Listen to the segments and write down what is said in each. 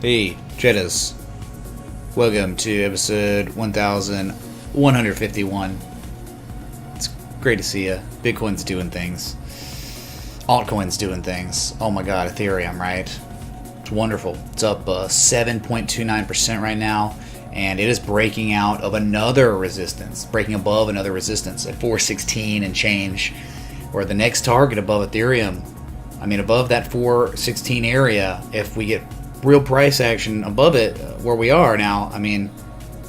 Hey, Jettas. Welcome to episode 1151. It's great to see you. Bitcoin's doing things. Altcoin's doing things. Oh my god, Ethereum, right? It's wonderful. It's up 7.29% right now, and it is breaking out of another resistance, breaking above another resistance at 416 and change, or the next target above Ethereum. I mean, above that 416 area, if we get real price action above it, where we are now, I mean,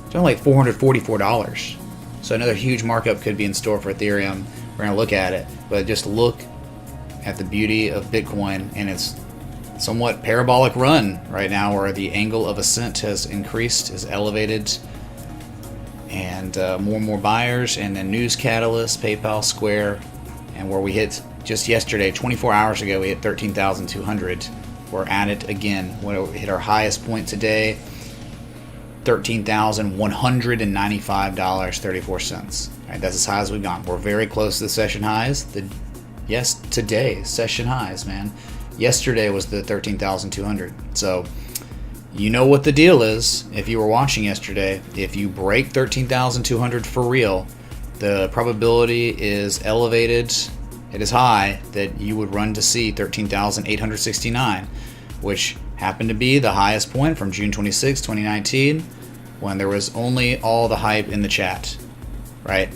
it's only like $444. So another huge markup could be in store for Ethereum. We're going to look at it, but just look at the beauty of Bitcoin and its somewhat parabolic run right now, where the angle of ascent has increased, is elevated, and more and more buyers, and then news catalysts, PayPal, Square, and where we hit just yesterday, 24 hours ago, we hit 13,200. We're at it again. We hit our highest point today, $13,195.34. Right, that's as high as we've gone. We're very close to the session highs. Today, session highs, man. Yesterday was the 13,200. So you know what the deal is if you were watching yesterday. If you break 13,200 for real, the probability is elevated. It is high that you would run to see 13,869, which happened to be the highest point from June 26, 2019, when there was only all the hype in the chat, right?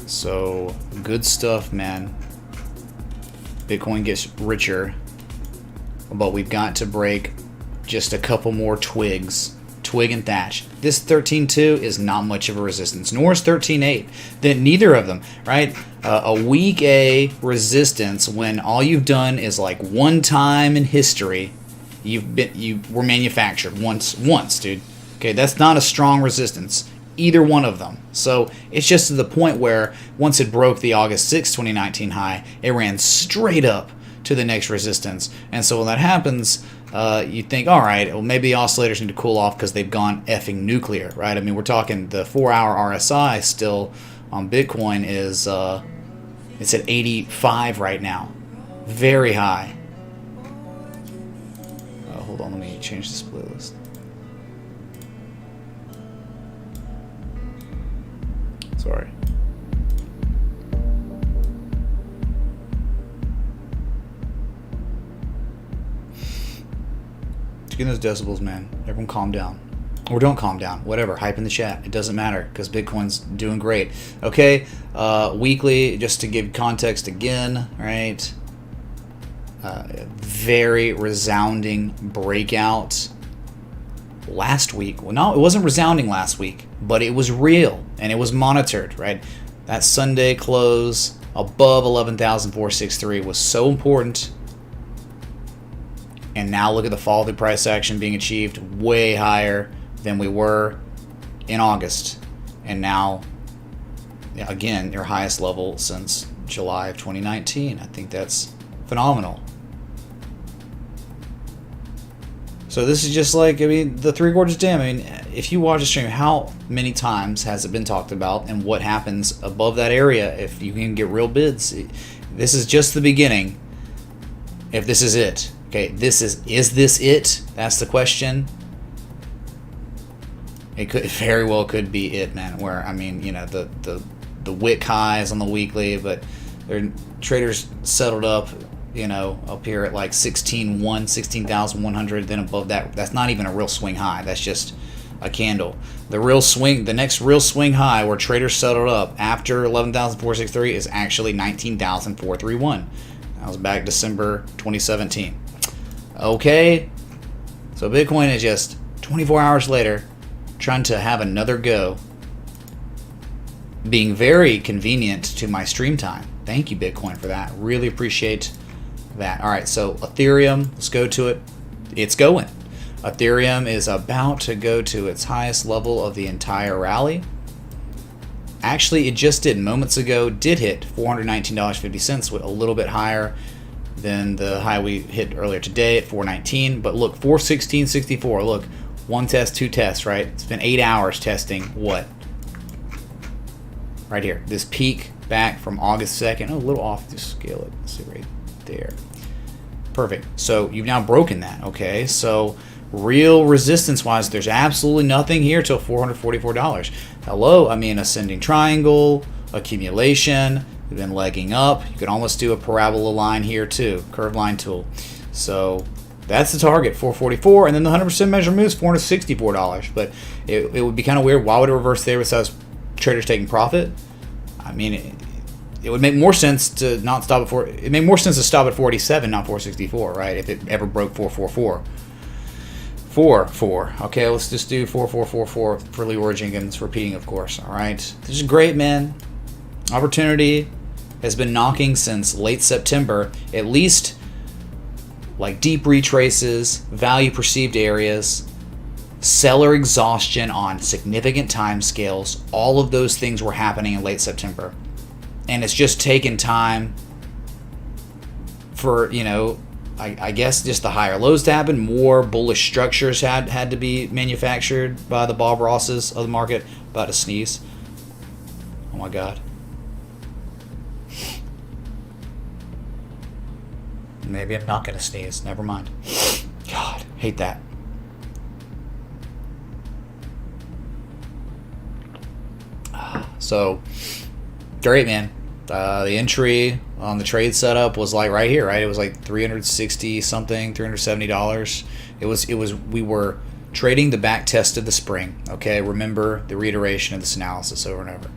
So, good stuff, man. Bitcoin gets richer, but we've got to break just a couple more twigs. Twig and thatch. This 13.2 is not much of a resistance, nor is 13.8. Then neither of them, right? A weak A resistance when all you've done is like one time in history you were manufactured once, dude. Okay, that's not a strong resistance, either one of them. So it's just to the point where once it broke the August 6, 2019 high, it ran straight up to the next resistance. And so when that happens, you think, all right, well, maybe the oscillators need to cool off because they've gone effing nuclear, right? I mean, we're talking the 4-hour RSI still on Bitcoin is it's at 85 right now, very high. Hold on, let me change this playlist. Sorry. Get those decibels, man. Everyone calm down. Or don't calm down. Whatever. Hype in the chat. It doesn't matter because Bitcoin's doing great. Okay. Weekly, just to give context again, right? Very resounding breakout last week. Well, no, it wasn't resounding last week, but it was real and it was monitored, right? That Sunday close above 11,463 was so important. And now look at the fall through price action being achieved way higher than we were in August. And now, again, your highest level since July of 2019. I think that's phenomenal. So this is just like, I mean, the Three Gorges Dam. I mean, if you watch a stream, how many times has it been talked about and what happens above that area if you can get real bids? This is just the beginning. If this is it. Okay, is this it? That's the question. It very well could be it, man. Where, I mean, you know, the wick highs on the weekly, but their traders settled up, you know, up here at like 16,100. Then above that, that's not even a real swing high. That's just a candle. The next real swing high where traders settled up after 11,463 is actually 19,431. That was back December 2017. Okay, so Bitcoin is just 24 hours later trying to have another go, being very convenient to my stream time. Thank you, Bitcoin, for that. Really appreciate that. All right, so Ethereum, let's go to it. It's going. Ethereum is about to go to its highest level of the entire rally. Actually, it just did moments ago, did hit $419.50, with a little bit higher than the high we hit earlier today at 419. But look, 416.64. Look, one test, two tests, right? It's been 8 hours testing what? Right here. This peak back from August 2nd. Oh, a little off. Just scale it. Let's see right there. Perfect. So you've now broken that. Okay. So real resistance wise, there's absolutely nothing here till $444. Hello. I mean, ascending triangle, accumulation. We've been legging up. You can almost do a parabola line here too. Curve line tool. So that's the target, 444, and then the 100% measure moves $464. But it would be kind of weird. Why would it reverse there besides traders taking profit? I mean, it would make more sense to not stop at 4. It made more sense to stop at 487, not 464, right? If it ever broke 444. 4. Okay, let's just do 4444 for Leroy Jenkins, repeating, of course. All right, this is great, man. Opportunity has been knocking since late September, at least. Like deep retraces, value perceived areas, seller exhaustion on significant time scales. All of those things were happening in late September. And it's just taken time for, you know, I guess just the higher lows to happen. More bullish structures had to be manufactured by the Bob Rosses of the market. About to sneeze. Oh my God. Maybe I'm not going to sneeze. Never mind. God, hate that. So, great, man. The entry on the trade setup was like right here, right? It was like $360 something, $370. It was. We were trading the back test of the spring. Okay, remember the reiteration of this analysis over and over,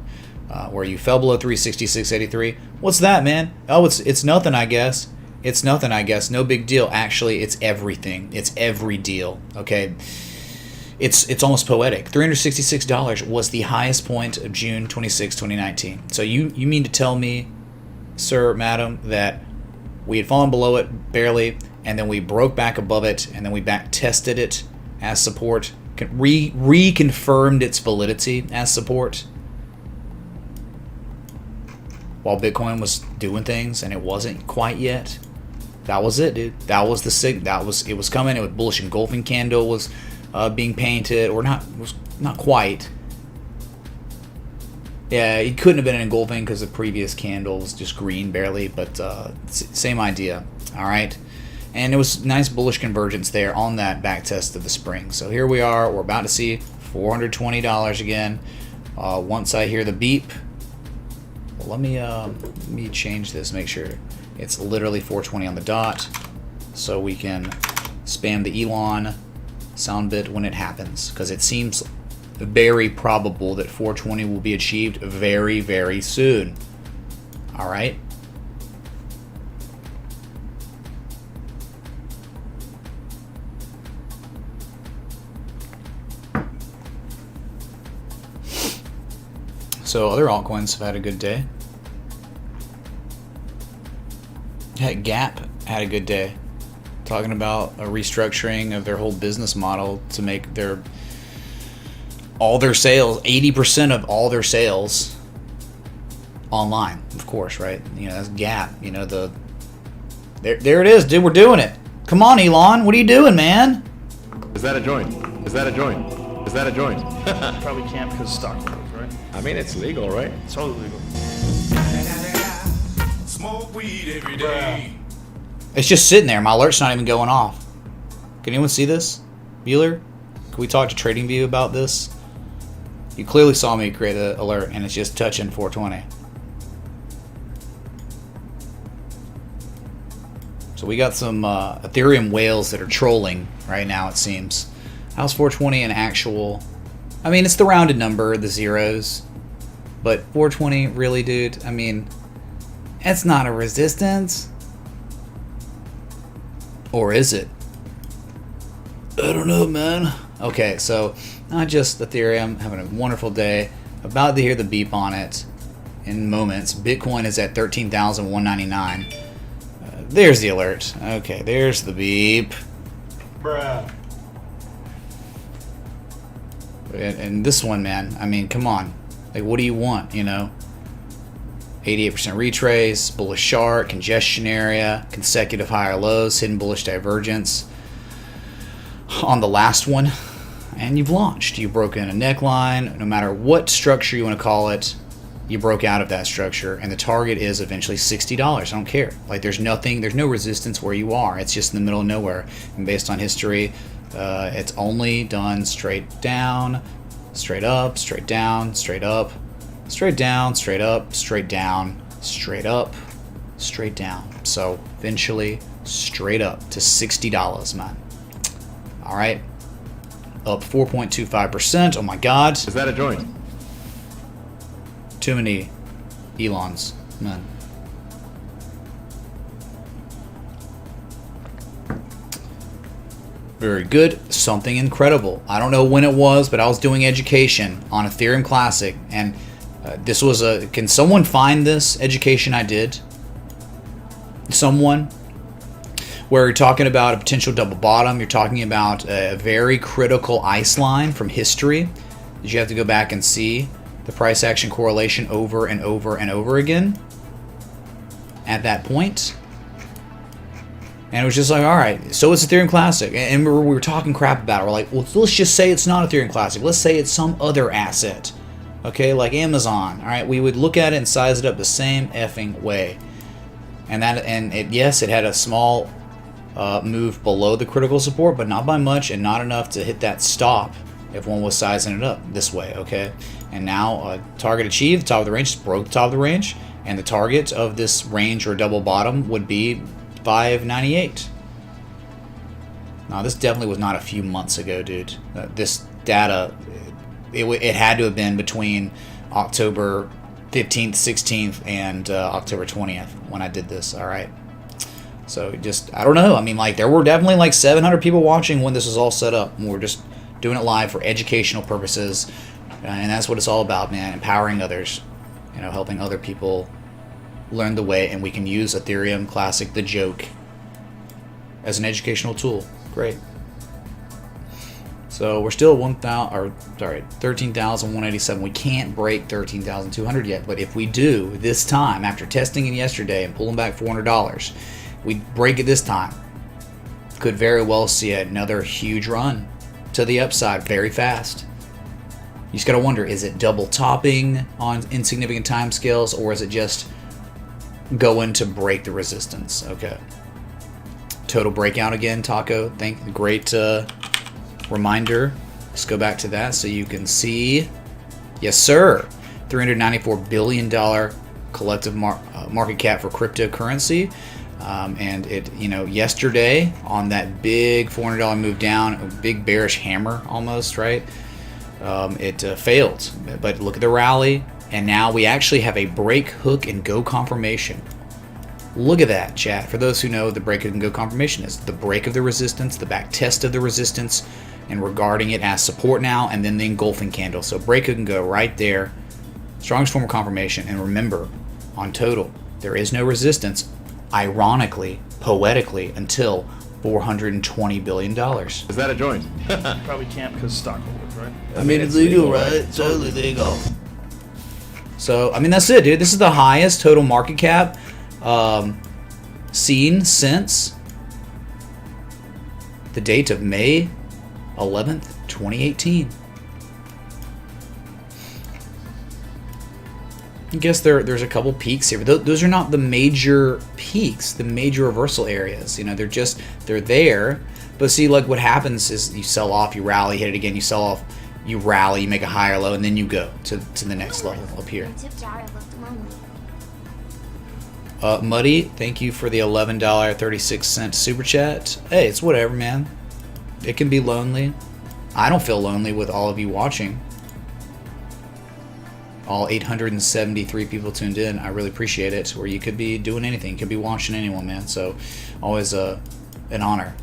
where you fell below 366.83. What's that, man? Oh, it's nothing, I guess. It's nothing, I guess. No big deal. Actually, it's everything. It's every deal. Okay. It's almost poetic. $366 was the highest point of June 26, 2019. So you mean to tell me, sir, madam, that we had fallen below it barely, and then we broke back above it, and then we back tested it as support, reconfirmed its validity as support, while Bitcoin was doing things and it wasn't quite yet? That was it, dude. That was the signal. It was coming. It was bullish engulfing candle was being painted, or not. Was not quite. Yeah, it couldn't have been an engulfing because the previous candle was just green barely, but same idea. All right, and it was nice bullish convergence there on that back test of the spring. So here we are. We're about to see $420 again. Once I hear the beep. Well, let me change this. Make sure it's literally 420 on the dot, so we can spam the Elon sound bit when it happens, because it seems very probable that 420 will be achieved very, very soon. All right. So other altcoins have had a good day. Heck, Gap had a good day. Talking about a restructuring of their whole business model to make all their sales, 80% of all their sales online, of course, right? You know, that's Gap. You know, there it is, dude. We're doing it. Come on, Elon. What are you doing, man? Is that a joint? Is that a joint? Is that a joint? Probably can't because of stock market, right? I mean, it's legal, right? It's totally legal. Smoke weed every day. It's just sitting there. My alert's not even going off. Can anyone see this? Bueller? Can we talk to TradingView about this? You clearly saw me create an alert, and it's just touching 420. So we got some Ethereum whales that are trolling right now, it seems. How's 420 an actual... I mean, it's the rounded number, the zeros. But 420, really, dude? I mean, it's not a resistance. Or is it? I don't know, man. Okay, so not just Ethereum, having a wonderful day. About to hear the beep on it in moments. Bitcoin is at 13,199. There's the alert. Okay, there's the beep. Bruh. And this one, man, I mean, come on. Like, what do you want, you know? 88% retrace, bullish shark, congestion area, consecutive higher lows, hidden bullish divergence on the last one, and you've launched. You've broken a neckline. No matter what structure you want to call it, you broke out of that structure, and the target is eventually $60. I don't care. Like, there's no resistance where you are. It's just in the middle of nowhere. And based on history, it's only done straight down, straight up, straight down, straight up, straight down, straight up, straight down, straight up, straight down. So eventually straight up to $60, man. All right, up 4.25%. Oh my God! Is that a joint? Too many Elons, man. Very good. Something incredible. I don't know when it was, but I was doing education on Ethereum Classic, and this was a... Can someone find this education I did? Someone? Where you're talking about a potential double bottom. You're talking about a very critical ice line from history that you have to go back and see the price action correlation over and over and over again at that point. And it was just like, all right, so it's Ethereum Classic. And we were talking crap about it. We're like, well, let's just say it's not Ethereum Classic. Let's say it's some other asset. Okay, like Amazon. All right, we would look at it and size it up the same effing way. Yes, it had a small move below the critical support, but not by much and not enough to hit that stop if one was sizing it up this way, okay? And now target achieved, top of the range, broke the top of the range, and the target of this range or double bottom would be 598. Now, this definitely was not a few months ago, dude. This data, it had to have been between October 15th, 16th, and October 20th when I did this, all right? So just, I don't know. I mean, like, there were definitely like 700 people watching when this was all set up. And we're just doing it live for educational purposes. And that's what it's all about, man. Empowering others. You know, helping other people learn the way. And we can use Ethereum Classic, the joke, as an educational tool. Great. So we're still 13,187. We can't break 13,200 yet. But if we do this time, after testing it yesterday and pulling back $400, we break it this time, could very well see another huge run to the upside very fast. You just gotta wonder, is it double topping on insignificant time scales, or is it just going to break the resistance? Okay. Total breakout again, Taco. Great reminder. Let's go back to that so you can see. Yes, sir. $394 billion collective market cap for cryptocurrency. And it, yesterday on that big $400 move down, a big bearish hammer almost, right? It failed. But look at the rally, and now we actually have a break, hook, and go confirmation. Look at that, chat. For those who know, the break, hook, and go confirmation is the break of the resistance, the back test of the resistance, and regarding it as support now, and then the engulfing candle. So break, hook, and go right there. Strongest form of confirmation. And remember, on total, there is no resistance, ironically, poetically, until $420 billion. Is that a joint? Probably can't because stockholders, right? I mean, it's legal, right? It's totally legal. So, I mean, that's it, dude. This is the highest total market cap seen since the date of May 11th, 2018. I guess there's a couple peaks here, but those are not the major peaks, the major reversal areas. They're there. But see, like, what happens is you sell off, you rally, hit it again, you sell off, you rally, you make a higher low, and then you go to the next level up here. Muddy, thank you for the $11.36 super chat. Hey, it's whatever, man. It can be lonely. I don't feel lonely with all of you watching. All 873 people tuned in. I really appreciate it. Or you could be doing anything. You could be watching anyone, man. So always an honor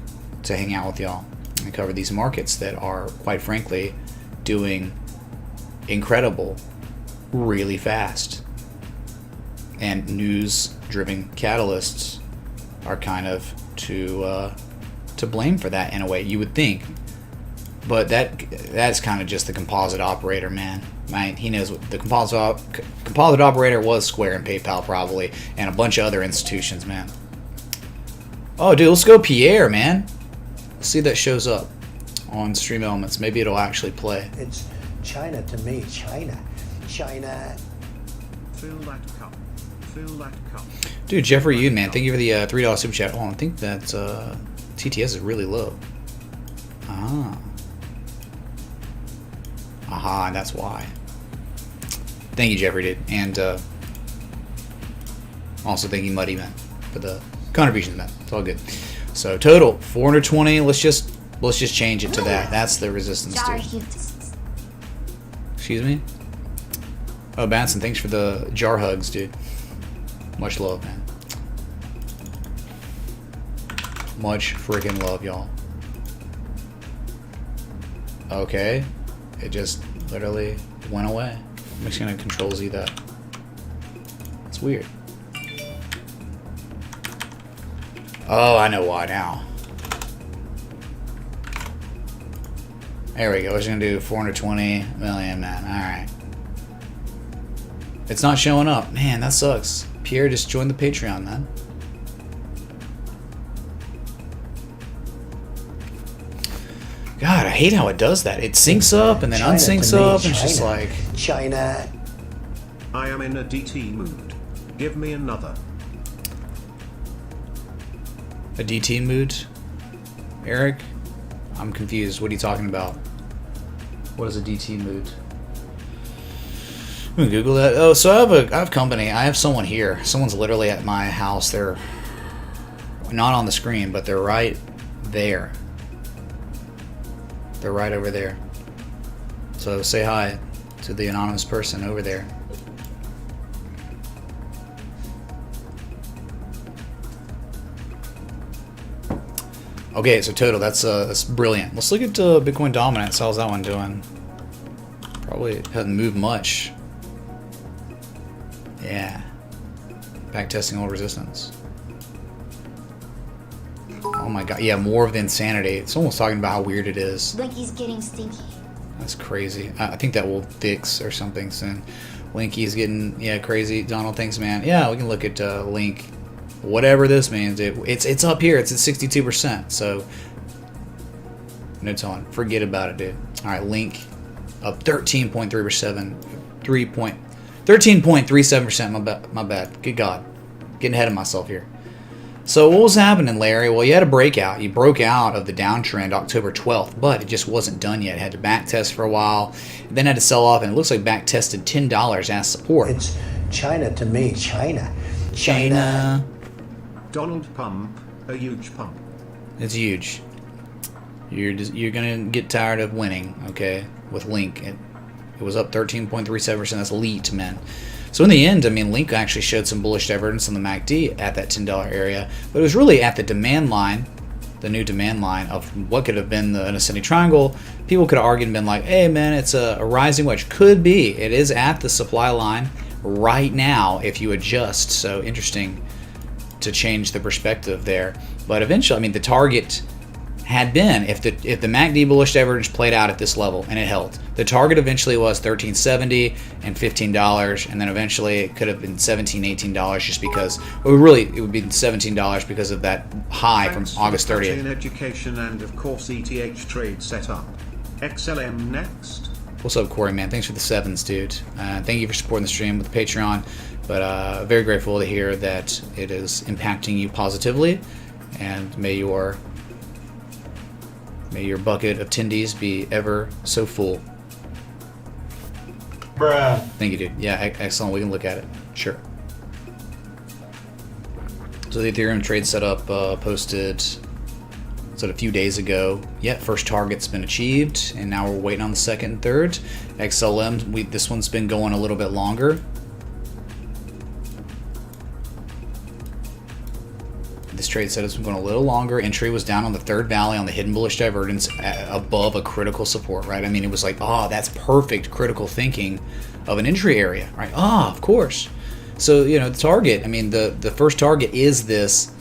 to hang out with y'all and cover these markets that are, quite frankly, doing incredible really fast. And news-driven catalysts are kind of to blame for that in a way, you would think. But that's kind of just the composite operator, man. Right? He knows what the composite operator was. Square and PayPal probably, and a bunch of other institutions, man. Oh, dude, let's go Pierre, man. Let's see if that shows up on Stream Elements. Maybe it'll actually play. It's China to me. China. Fill that cup. Fill that cup. Dude, Jeffrey, you man, thank you for the $3 super chat. Oh, I think that TTS is really low. Ah. Aha, that's why. Thank you, Jeffrey, dude. And also thank you, Muddy, man, for the contributions, man. It's all good. So total 420. Let's just change it to that. That's the resistance, dude. Excuse me. Oh, Batson, thanks for the jar hugs, dude. Much love, man. Much freaking love, y'all. Okay. It just literally went away. I'm just gonna Control Z that. It's weird. Oh, I know why now. There we go. I was gonna do 420 million, man. Alright. It's not showing up. Man, that sucks. Pierre just joined the Patreon, man. God, I hate how it does that. It syncs up and then unsyncs up, and it's just like... China. I am in a DT mood. Give me another. A DT mood? Eric? I'm confused. What are you talking about? What is a DT mood? I'm gonna Google that. Oh, so I have company. I have someone here. Someone's literally at my house. They're not on the screen, but they're right there. They're right over there. So say hi to the anonymous person over there. Okay, so total, that's brilliant. Let's look at Bitcoin dominance. How's that one doing? Probably hasn't moved much. Yeah. Back testing all resistance. Oh my god, yeah, more of the insanity. It's almost talking about how weird it is. Blinky's getting stinky. That's crazy. I think that will fix or something soon. Linky's getting, yeah, crazy. Donald, thanks, man. Yeah, we can look at Link. Whatever this means, it's up here. It's at 62%. So no telling. Forget about it, dude. All right, Link up 13.3%. 13.37%. My bad. Good God, getting ahead of myself here. So what was happening, Larry? Well, you had a breakout. You broke out of the downtrend October 12th, but it just wasn't done yet. It had to back test for a while, then had to sell off, and it looks like back tested $10 as support. It's China to me. China. Donald pump, a huge pump. It's huge. You're gonna get tired of winning, okay? With Link, it was up 13.37%. That's elite, man. So in the end, I mean, Link actually showed some bullish divergence on the MACD at that $10 area, but it was really at the demand line, the new demand line of what could have been an ascending triangle. People could have argued and been like, hey man, it's a rising wedge. Could be. It is at the supply line right now if you adjust. So interesting to change the perspective there. But eventually, I mean, the target had been, if the MACD bullish divergence played out at this level and it held, the target eventually was $13.70 and $15, and then eventually it could have been $17, $18 just because it would be $17 because of that high from August 30th. In education and of course ETH trade setup. XLM next. What's up, Corey, man? Thanks for the sevens, dude. Thank you for supporting the stream with the Patreon. But very grateful to hear that it is impacting you positively, and may your bucket of tendies be ever so full. Bruh. Thank you, dude. Yeah, excellent. We can look at it. Sure. So the Ethereum trade setup posted a few days ago. Yeah, first target's been achieved, and now we're waiting on the second and third. XLM, this one's been going a little bit longer. This trade setup's been going a little longer. Entry was down on the third valley on the hidden bullish divergence above a critical support, right? I mean, it was like, oh, that's perfect critical thinking of an entry area, right? Oh, of course. So, you know, the target, I mean, the first target is this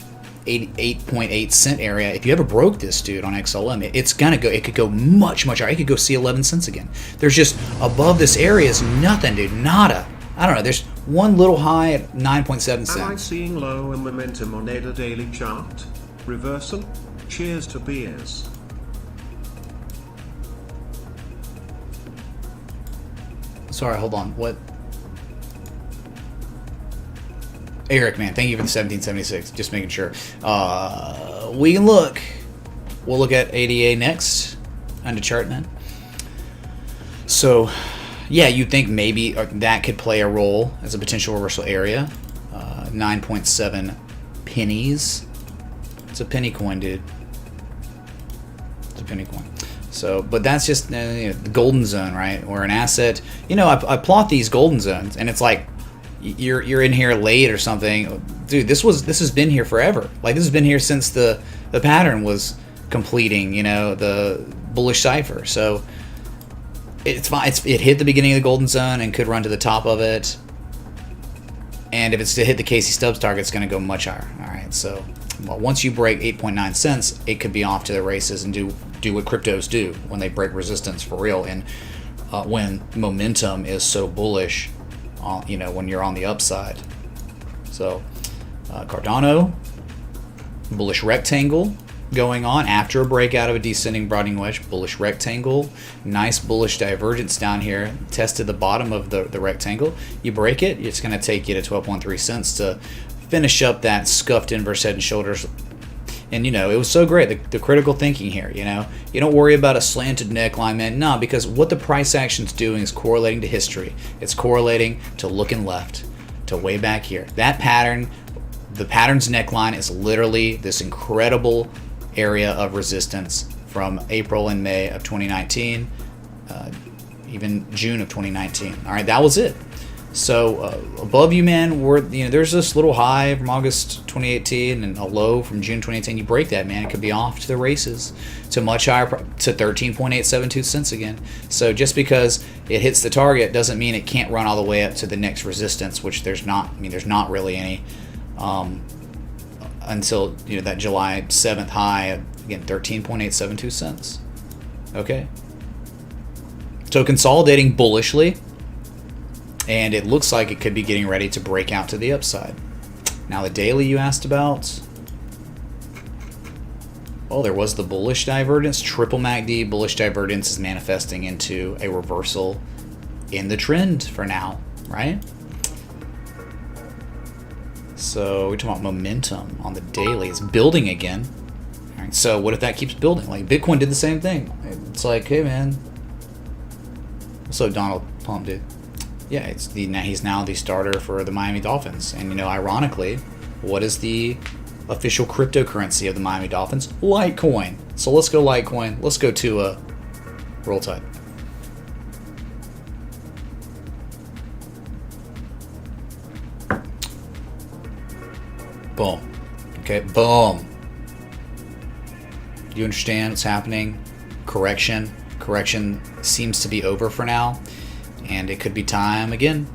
8.8 cent area. If you ever broke this, dude, on XLM, it's gonna go, it could go much higher. It could go see 11 cents again. There's just, above this area is nothing, dude, nada. I don't know, there's one little high at 9.7 cents. Am I seeing low and momentum on a daily chart? Reversal? Cheers to beers. Sorry, hold on, what? Eric, man, thank you for the 1776. Just making sure. We can look. We'll look at ADA next on the chart, man. So, yeah, you'd think maybe that could play a role as a potential reversal area. 9.7 pennies. It's a penny coin, dude. It's a penny coin. So, but that's just the golden zone, right? Or an asset. You know, I plot these golden zones, and it's like you're in here late or something, dude. This has been here forever. Like this has been here since the pattern was completing. You know, the bullish cipher. So it's fine. It hit the beginning of the golden zone and could run to the top of it. And if it's to hit the Casey Stubbs target, it's going to go much higher. All right. So, well, once you break 8.9 cents, it could be off to the races and do what cryptos do when they break resistance for real, and when momentum is so bullish, you know, when you're on the upside. So Cardano, bullish rectangle going on after a breakout of a descending broadening wedge. Bullish rectangle, nice bullish divergence down here, tested the bottom of the rectangle. You break it, it's going to take you to 12.3 cents to finish up that scuffed inverse head and shoulders. And, you know, it was so great, the critical thinking here, you know. You don't worry about a slanted neckline, man. No, because what the price action's doing is correlating to history. It's correlating to looking left, to way back here. That pattern, the pattern's neckline is literally this incredible area of resistance from April and May of 2019, even June of 2019. All right, that was it. So above you, man, there's this little high from August 2018 and a low from June 2018. You break that, man, it could be off to the races to much higher, to 13.872 cents again. So just because it hits the target doesn't mean it can't run all the way up to the next resistance, which there's not. I mean, there's not really any until that July 7th high, again 13.872 cents. Okay. So consolidating bullishly. And it looks like it could be getting ready to break out to the upside. Now the daily you asked about. Well, there was the bullish divergence. Triple MACD bullish divergence is manifesting into a reversal in the trend for now, right? So we're talking about momentum on the daily. It's building again. All right, so what if that keeps building? Like Bitcoin did the same thing. It's like, hey man. What's up, Donald Pump, dude? Yeah, he's now the starter for the Miami Dolphins. And, ironically, what is the official cryptocurrency of the Miami Dolphins? Litecoin. So let's go Litecoin. Let's go to Roll Tide. Boom. Okay, boom. Do you understand what's happening? Correction. Correction seems to be over for now. And it could be time again.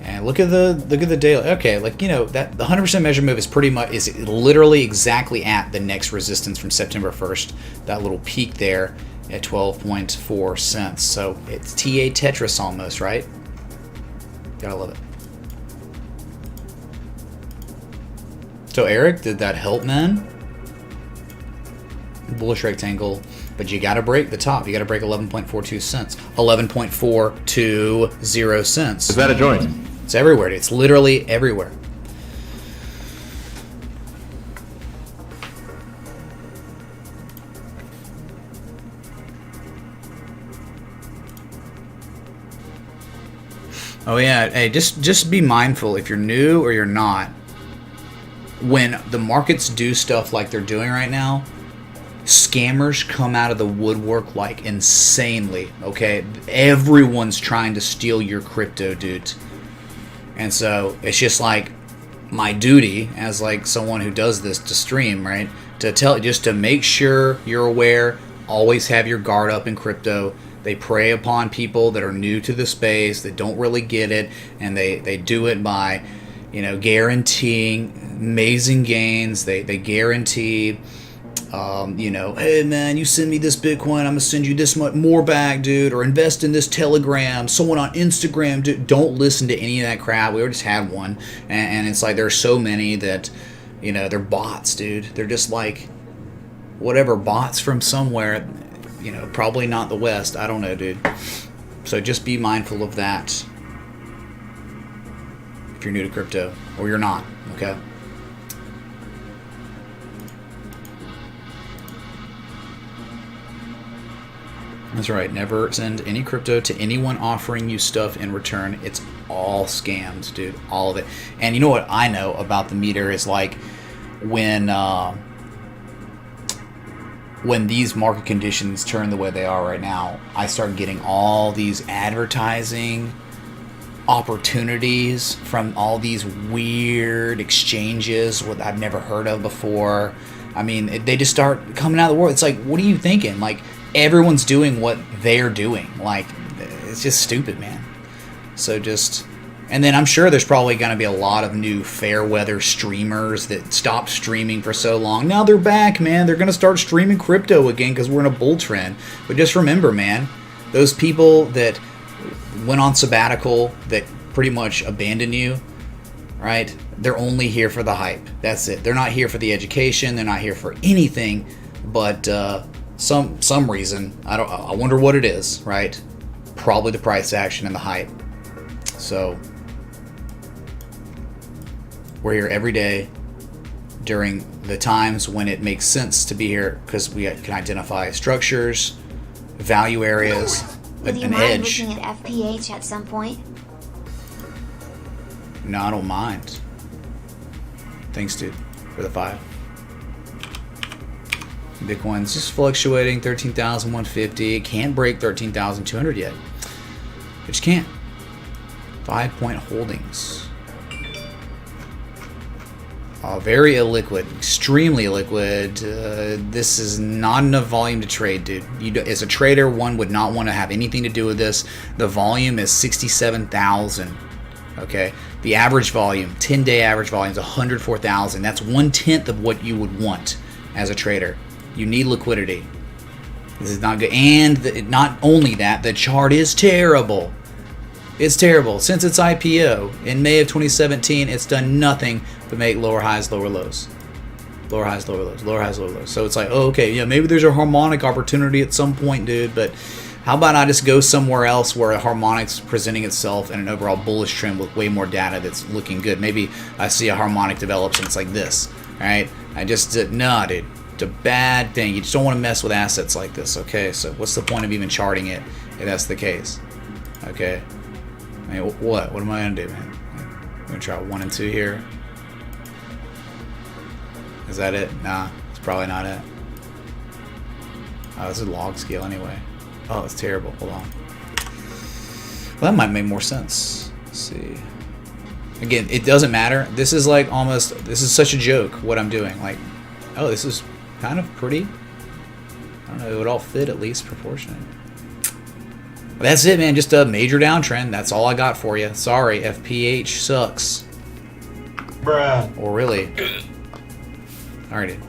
And look at the daily. Okay, that the 100% measure move is literally exactly at the next resistance from September 1st. That little peak there at 12.4 cents. So it's TA Tetris almost, right? Gotta love it. So Eric, did that help, man? Bullish rectangle. But you got to break the top. You got to break 11.42 cents. 11.420 cents. Is that a joint? It's everywhere. It's literally everywhere. Oh yeah. Hey, just be mindful if you're new or you're not. When the markets do stuff like they're doing right now, scammers come out of the woodwork like insanely, okay? Everyone's trying to steal your crypto, dude. And so it's just like my duty as like someone who does this to stream, right? Just to make sure you're aware, always have your guard up in crypto. They prey upon people that are new to the space, that don't really get it, and they do it by, guaranteeing amazing gains. They guarantee hey man, you send me this Bitcoin, I'm gonna send you this much more back, dude, or invest in this Telegram, someone on Instagram, dude. Don't listen to any of that crap. We just had one, and it's like there's so many that, they're bots, dude. They're just like, whatever, bots from somewhere, probably not the West. I don't know, dude. So just be mindful of that. if you're new to crypto, or you're not, okay? That's right. Never send any crypto to anyone offering you stuff in return. It's all scams, dude. All of it. And you know what I know about the meter is like when these market conditions turn the way they are right now, I start getting all these advertising opportunities from all these weird exchanges what I've never heard of before. I mean, they just start coming out of the world. It's like, what are you thinking? Like, everyone's doing what they're doing. Like, it's just stupid, man. So just, and then I'm sure there's probably going to be a lot of new fair weather streamers that stopped streaming for so long. Now they're back, man. They're going to start streaming crypto again because we're in a bull trend. But just remember, man, those people that went on sabbatical, that pretty much abandoned you, right? They're only here for the hype. That's it. They're not here for the education. They're not here for anything but some reason. I wonder what it is, right? Probably the price action and the hype. So we're here every day during the times when it makes sense to be here because we can identify structures, value areas, Would you an mind edge. looking at FPH at some point? No, I don't mind. Thanks, dude, for the 5. Bitcoin's just fluctuating 13,150. It can't break 13,200 yet. It just can't. 5-point holdings. Very illiquid, extremely illiquid. This is not enough volume to trade, dude. As a trader, one would not want to have anything to do with this. The volume is 67,000. Okay, the average volume, 10-day average volume is 104,000. That's 1/10 of what you would want as a trader. You need liquidity. This is not good, and not only that, the chart is terrible. It's terrible. Since its IPO in May of 2017, it's done nothing but make lower highs, lower lows. Lower highs, lower lows. Lower highs, lower lows. So it's like, oh, okay, yeah, maybe there's a harmonic opportunity at some point, dude, but how about I just go somewhere else where a harmonic's presenting itself in an overall bullish trend with way more data that's looking good? Maybe I see a harmonic develops and it's like this, all right? I just, no, dude, it's a bad thing. You just don't want to mess with assets like this, okay? So what's the point of even charting it if that's the case, okay? I mean, what? What am I going to do, man? I'm going to try 1 and 2 here. Is that it? Nah, it's probably not it. Oh, this is log scale anyway. Oh, it's terrible. Hold on. Well, that might make more sense. Let's see. Again, it doesn't matter. This is like almost, this is such a joke what I'm doing. Like, oh, this is kind of pretty. I don't know, it would all fit at least proportionate. But that's it, man. Just a major downtrend. That's all I got for you. Sorry, FPH sucks. Bruh. Or really. Alrighty.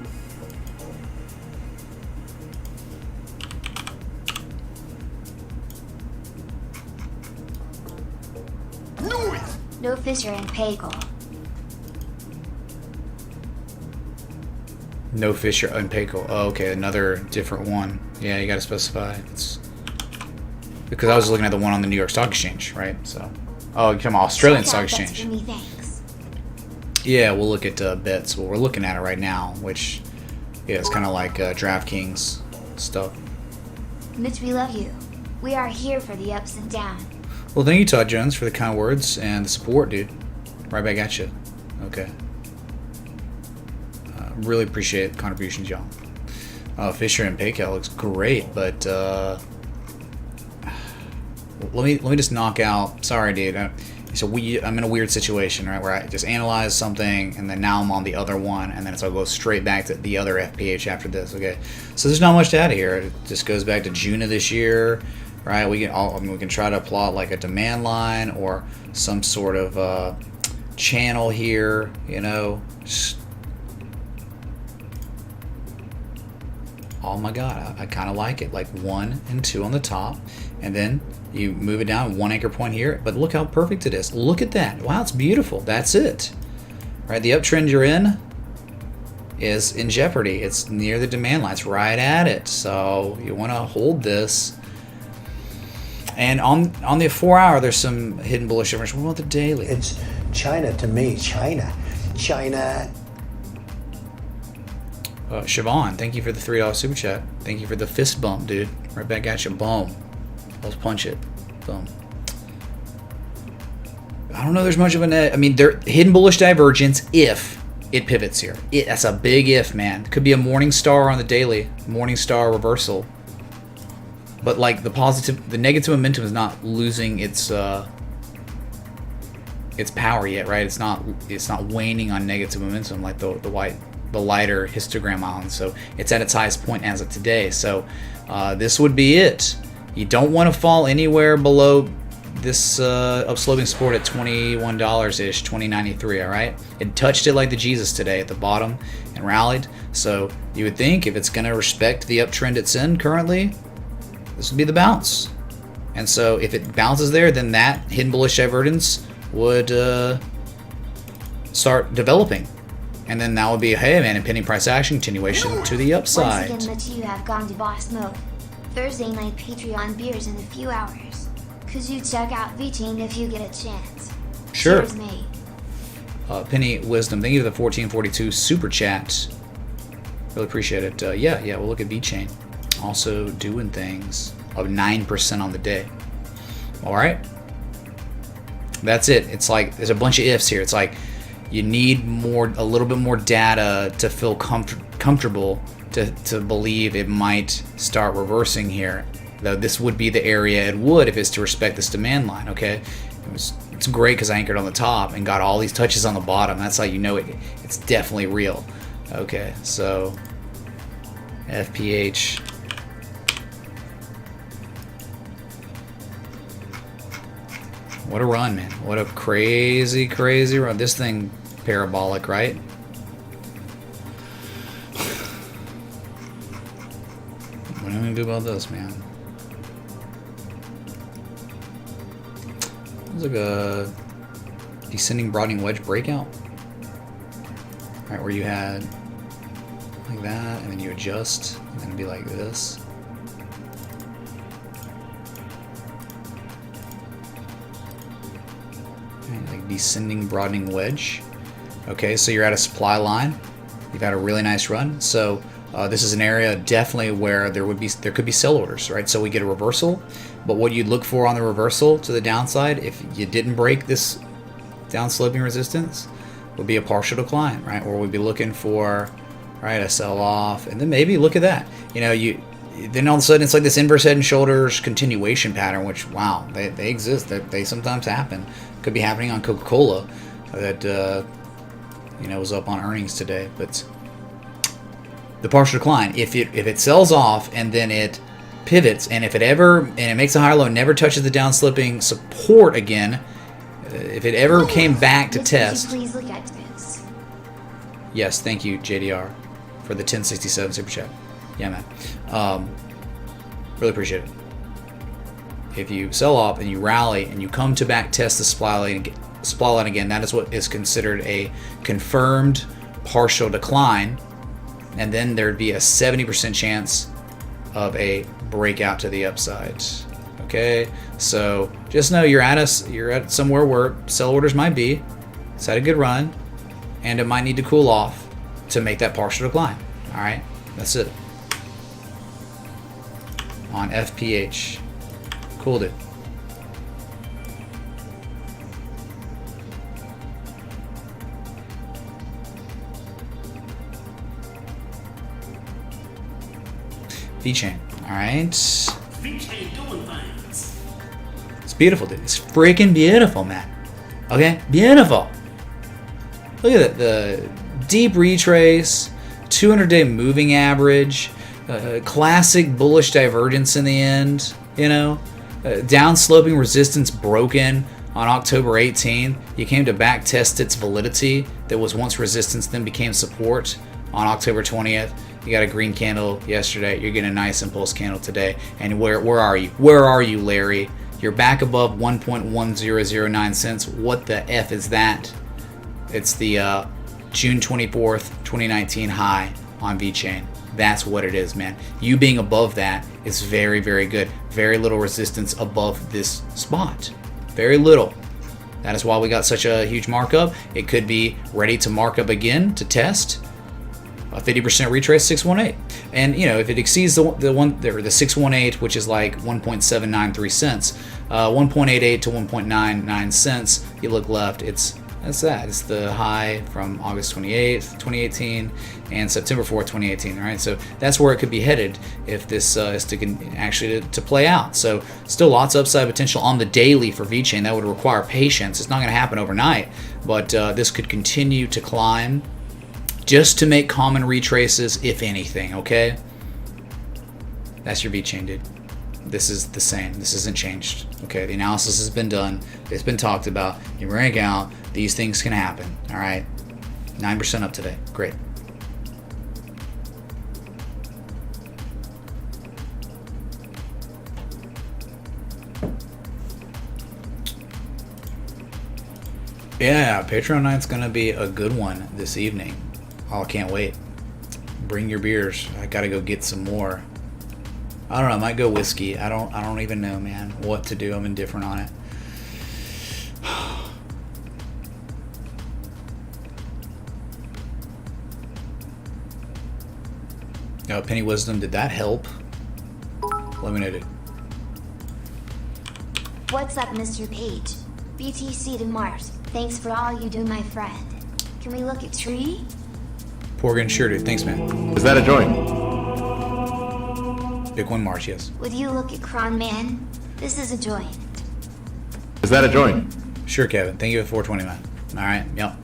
No Fisher and Pagel. No Fisher and Paykel. Oh, okay, another different one. Yeah, you gotta specify. It's because I was looking at the one on the New York Stock Exchange, right? So, oh, you come Australian Stock Exchange. For me, thanks. Yeah, we'll look at bets. Well, we're looking at it right now, which yeah, it's kind of like DraftKings stuff. Mitch, we love you. We are here for the ups and downs. Well, thank you, Todd Jones, for the kind words and the support, dude. Right back at you. Okay. Really appreciate the contributions, y'all. Fisher and Paykel looks great, but let me just knock out. Sorry, dude. I'm in a weird situation, right, where I just analyze something, and then now I'm on the other one, and then I'll go straight back to the other FPH after this. Okay, so there's not much data here. It just goes back to June of this year, right? We can try to plot like a demand line or some sort of channel here, you know. Oh my god, I kind of like it. Like 1 and 2 on the top, and then you move it down 1 anchor point here. But look how perfect it is. Look at that. Wow, it's beautiful. That's it. Right, the uptrend you're in is in jeopardy. It's near the demand line. It's right at it. So you want to hold this. And on the 4 hour, there's some hidden bullish information. What about the daily? It's China to me, China. Siobhan, thank you for the $3 super chat. Thank you for the fist bump, dude. Right back at you. Boom. Let's punch it. Boom. I don't know there's much of a... I mean, there hidden bullish divergence if it pivots here. That's a big if, man. Could be a morning star on the daily. Morning star reversal. But, like, the negative momentum is not losing its power yet, right? It's not waning on negative momentum like the lighter histogram island. So it's at its highest point as of today. So this would be it. You don't want to fall anywhere below this upsloping support at $21-ish, $20.93, all right? It touched it like the Jesus today at the bottom and rallied. So you would think if it's going to respect the uptrend it's in currently, this would be the bounce. And so if it bounces there, then that hidden bullish divergence would start developing. And then that would be, hey man, impending price action, continuation to the upside. Once again, the two have gone to boss mode. Thursday night Patreon beers in a few hours. Could you check out VeChain if you get a chance? Sure. Cheers, mate. Penny Wisdom, thank you for the 1442 super chat. Really appreciate it. Yeah, we'll look at VeChain. Also doing things of 9% on the day. All right. That's it. It's like there's a bunch of ifs here. It's like you need a little bit more data to feel comfortable to believe it might start reversing here. Though this would be the area it would if it's to respect this demand line. Okay, it's great because I anchored on the top and got all these touches on the bottom. That's how you know it's definitely real. Okay, so FPH. What a run, man. What a crazy, crazy run. This thing parabolic, right? What am I gonna do about this, man? It's like a descending broadening wedge breakout. Right, where you had like that, and then you adjust, and then it'd be like this. Like descending broadening wedge. Okay, so you're at a supply line. You've had a really nice run. So this is an area definitely where there could be sell orders, right? So we get a reversal, but what you'd look for on the reversal to the downside, if you didn't break this down sloping resistance, would be a partial decline, right? Or we'd be looking for, right, a sell off, and then maybe look at that. You know, then all of a sudden it's like this inverse head and shoulders continuation pattern, which, wow, they exist. They sometimes happen. Could be happening on Coca-Cola that was up on earnings today. But the partial decline, if it sells off and then it pivots, and if it makes a higher low, never touches the down slipping support again, if it ever came back to test. Please look at this. Yes, thank you, JDR, for the 1067 super chat. Yeah, man. Really appreciate it. If you sell off and you rally and you come to back test the supply line again, that is what is considered a confirmed partial decline, and then there'd be a 70% chance of a breakout to the upside. Okay, so just know you're at somewhere where sell orders might be. It's had a good run, and it might need to cool off to make that partial decline. All right, that's it. On FPH, cooled it. VeChain, all right. VeChain doing things. It's beautiful, dude. It's freaking beautiful, man. Okay, beautiful. Look at that, the deep retrace, 200-day moving average, classic bullish divergence in the end. You know, down sloping resistance broken on October 18th. You came to back test its validity that was once resistance, then became support on October 20th. You got a green candle yesterday. You're getting a nice impulse candle today. And where are you? Where are you, Larry? You're back above 1.1009 cents. What the F is that? It's the June 24th, 2019 high on VeChain. That's what it is, man. You being above that is very, very good. Very little resistance above this spot. Very little. That is why we got such a huge markup. It could be ready to mark up again to test a 50% retrace 618. And you know, if it exceeds the 618, which is like 1.793 cents, 1.88 to 1.99 cents, you look left, that's that. It's the high from August 28th, 2018 and September 4th, 2018, right? So that's where it could be headed if this is to play out. So still lots of upside potential on the daily for VeChain. That would require patience. It's not going to happen overnight, but this could continue to climb just to make common retraces, if anything, okay? That's your VeChain, dude. This is the same. This isn't changed. Okay, the analysis has been done. It's been talked about. You rank out. These things can happen. All right, 9% up today. Great. Yeah, Patreon night's gonna be a good one this evening. Oh, I can't wait. Bring your beers. I gotta go get some more. I don't know. I might go whiskey. I don't even know, man, what to do. I'm indifferent on it. Oh, Penny Wisdom, did that help? Let me know, dude. What's up, Mr. Page? BTC to Mars. Thanks for all you do, my friend. Can we look at tree? Porgan, sure, dude. Thanks, man. Is that a joint? Bitcoin Mars, yes. Would you look at Cron Man? This is a joint. Is that a joint? Sure, Kevin. Thank you for 420, man. All right. Yep.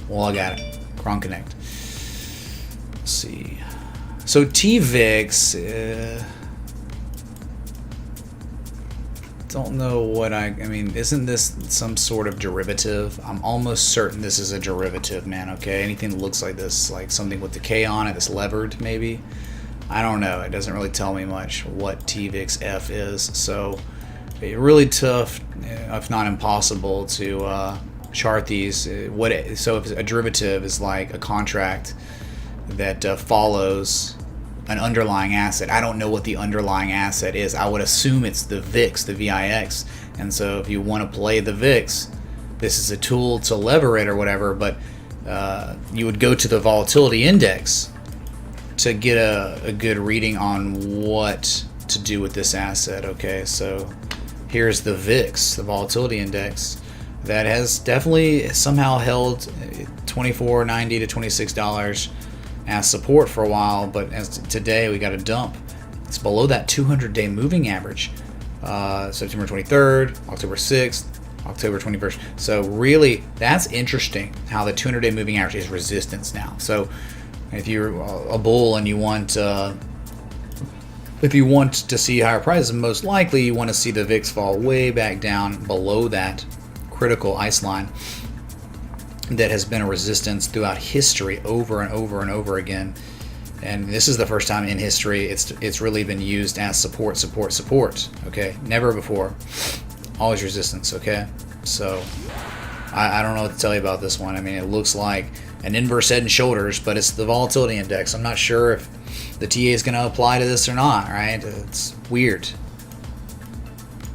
Well, I got it. Cron Connect. Let's see. So TVIX, don't know what I mean, isn't this some sort of derivative? I'm almost certain this is a derivative, man, okay? Anything that looks like this, like something with the K on it, that's levered, maybe? I don't know. It doesn't really tell me much what TVIX-F is, so it's really tough, if not impossible, to chart these. So if a derivative is like a contract that follows an underlying asset. I don't know what the underlying asset is. I would assume it's the VIX, the VIX. And so if you want to play the VIX, this is a tool to lever it or whatever, but you would go to the volatility index to get a good reading on what to do with this asset. Okay, so here's the VIX, the volatility index, that has definitely somehow held $24.90 to $26 as support for a while, but as today we got a dump. It's below that 200-day moving average. September 23rd, October 6th, October 21st. So really, that's interesting how the 200-day moving average is resistance now. So if you're a bull and you want, if you want to see higher prices, most likely you want to see the VIX fall way back down below that critical ice line that has been a resistance throughout history over and over and over again. And this is the first time in history it's really been used as support. Okay, never before. Always resistance. Okay, so I don't know what to tell you about this one. I mean, it looks like an inverse head and shoulders, but it's the volatility index. I'm not sure if the TA is going to apply to this or not. Right? It's weird.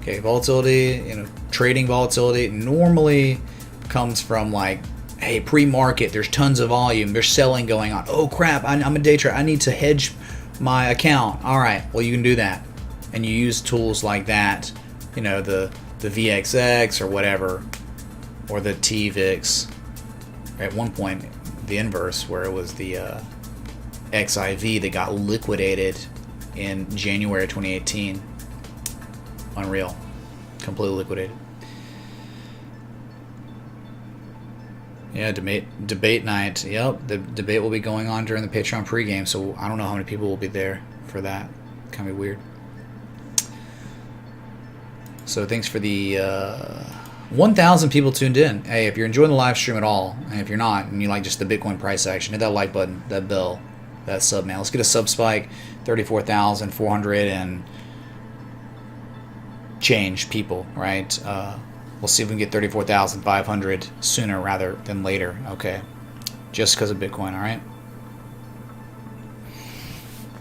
Okay, volatility. Trading volatility normally comes from like, hey, pre-market, there's tons of volume, there's selling going on. Oh crap, I'm a day trader, I need to hedge my account. All right, well, you can do that, and you use tools like that, the VXX or whatever, or the TVIX. At one point, the inverse, where it was the XIV that got liquidated in January 2018. Unreal, completely liquidated. Yeah, debate night. Yep, the debate will be going on during the Patreon pregame, so I don't know how many people will be there for that. Kind of weird. So thanks for the 1,000 people tuned in. Hey, if you're enjoying the live stream at all, and if you're not, and you like just the Bitcoin price action, hit that like button, that bell, that sub, man. Let's get a sub spike, 34,400 and change people, right? We'll see if we can get 34,500 sooner rather than later, okay? Just because of Bitcoin, all right?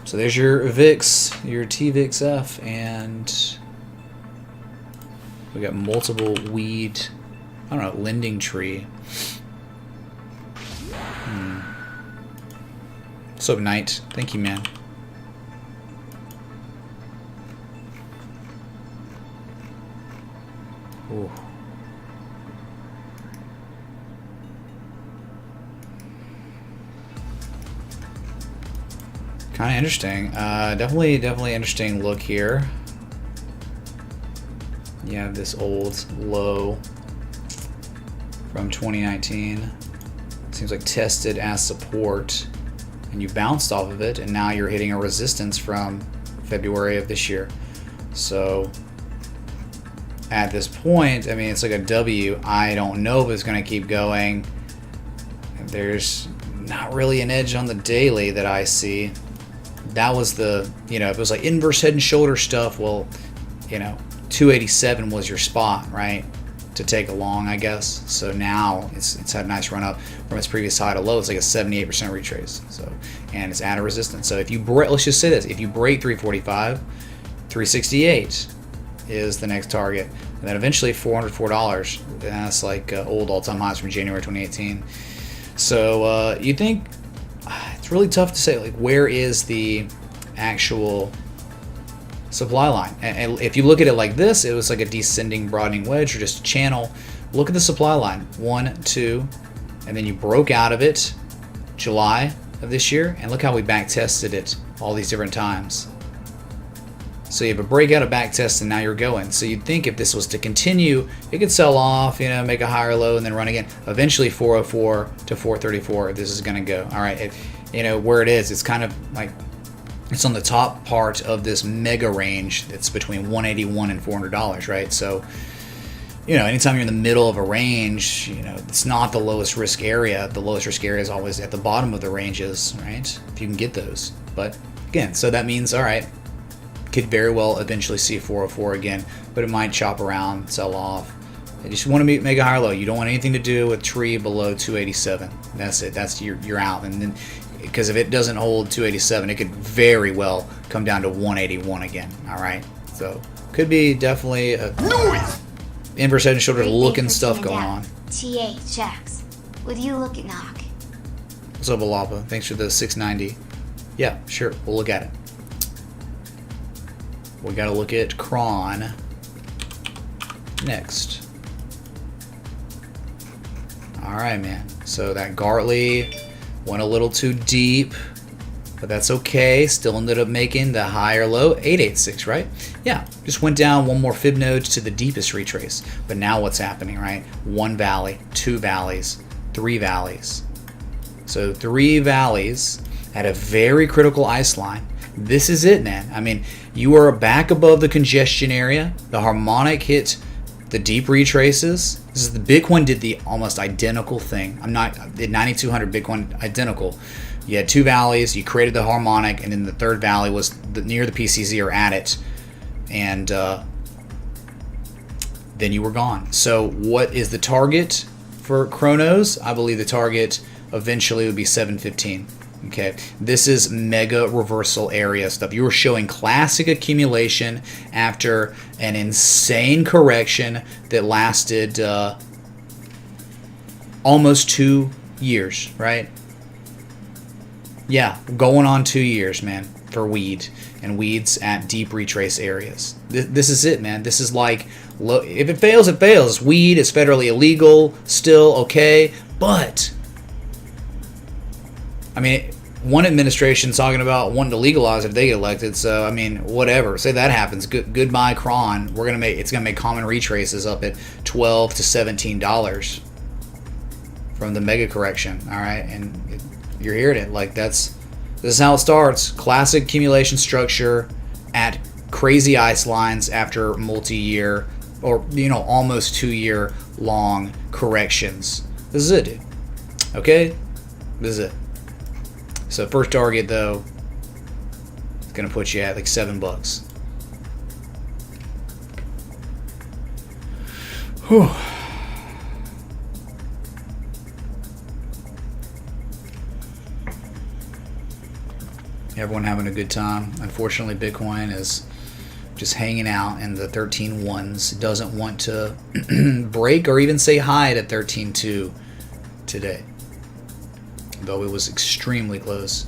So there's your VIX, your TVIXF, and we got multiple weed I don't know, lending tree. What's up, Knight? Thank you, man. Ooh. Kind of interesting. Definitely interesting look here. You have this old low from 2019. Seems like tested as support, and you bounced off of it, and now you're hitting a resistance from February of this year. So at this point, I mean, it's like a W. I don't know if it's going to keep going. There's not really an edge on the daily that I see. That was the, you know, if it was like inverse head and shoulder stuff, well, you know, 287 was your spot, right, to take along, I guess. So now it's had a nice run up from its previous high to low. It's like a 78% retrace. So, and it's at a resistance. So if you break, let's just say this, if you break 345, 368 is the next target, and then eventually $404. And that's like old all-time highs from January 2018. So you think it's really tough to say, like, where is the actual supply line? And if you look at it like this, it was like a descending broadening wedge or just a channel. Look at the supply line, 1, 2, and then you broke out of it July of this year, and look how we back tested it all these different times. So you have a breakout, a back test, and now you're going. So you'd think if this was to continue, it could sell off, you know, make a higher low and then run again. Eventually 404 to 434, this is going to go. All right, you know, where it is, it's kind of like, it's on the top part of this mega range that's between 181 and $400, right? So, you know, anytime you're in the middle of a range, you know, it's not the lowest risk area. The lowest risk area is always at the bottom of the ranges, right? If you can get those. But again, so that means, all right, could very well eventually see 404 again, but it might chop around, sell off. You just want to make a higher low. You don't want anything to do with tree below 287. That's it. That's you're out. And then, because if it doesn't hold 287, it could very well come down to 181 again. All right, so could be definitely a inverse head and shoulder looking stuff going on. THX. Would you look at knock? What's up, Alapa? Thanks for the 690. Yeah, sure. We'll look at it. We got to look at Cron next. All right, man. So that Gartley went a little too deep, but that's okay. Still ended up making the higher low, 886, right? Yeah, just went down one more fib node to the deepest retrace. But now what's happening, right? 1 valley, 2 valleys, 3 valleys. So 3 valleys at a very critical ice line. This is it, man. I mean, you are back above the congestion area. The harmonic hit the deep retraces. This is the Bitcoin did the almost identical thing. Did 9200 Bitcoin identical. You had 2 valleys. You created the harmonic, and then the third valley was near the PCZ or at it, and then you were gone. So what is the target for Chronos? I believe the target eventually would be 715. Okay, this is mega reversal area stuff. You were showing classic accumulation after an insane correction that lasted almost 2 years, right? Yeah, going on 2 years, man, for weed and weeds at deep retrace areas. This is it, man. This is like, if it fails, it fails. Weed is federally illegal, still okay, but I mean, one administration's talking about wanting to legalize if they get elected. So I mean, whatever. Say that happens. Goodbye, Cron. It's gonna make common retraces up at $12 to $17 from the mega correction. All right, and you're hearing it. Like this is how it starts. Classic accumulation structure at crazy ice lines after multi-year or almost 2 year long corrections. This is it, dude. Okay, this is it. So first target though, it's gonna put you at like $7. Whew. Everyone having a good time. Unfortunately, Bitcoin is just hanging out in the 13.1s. Doesn't want to break or even say hi to 13.2 today. Though it was extremely close.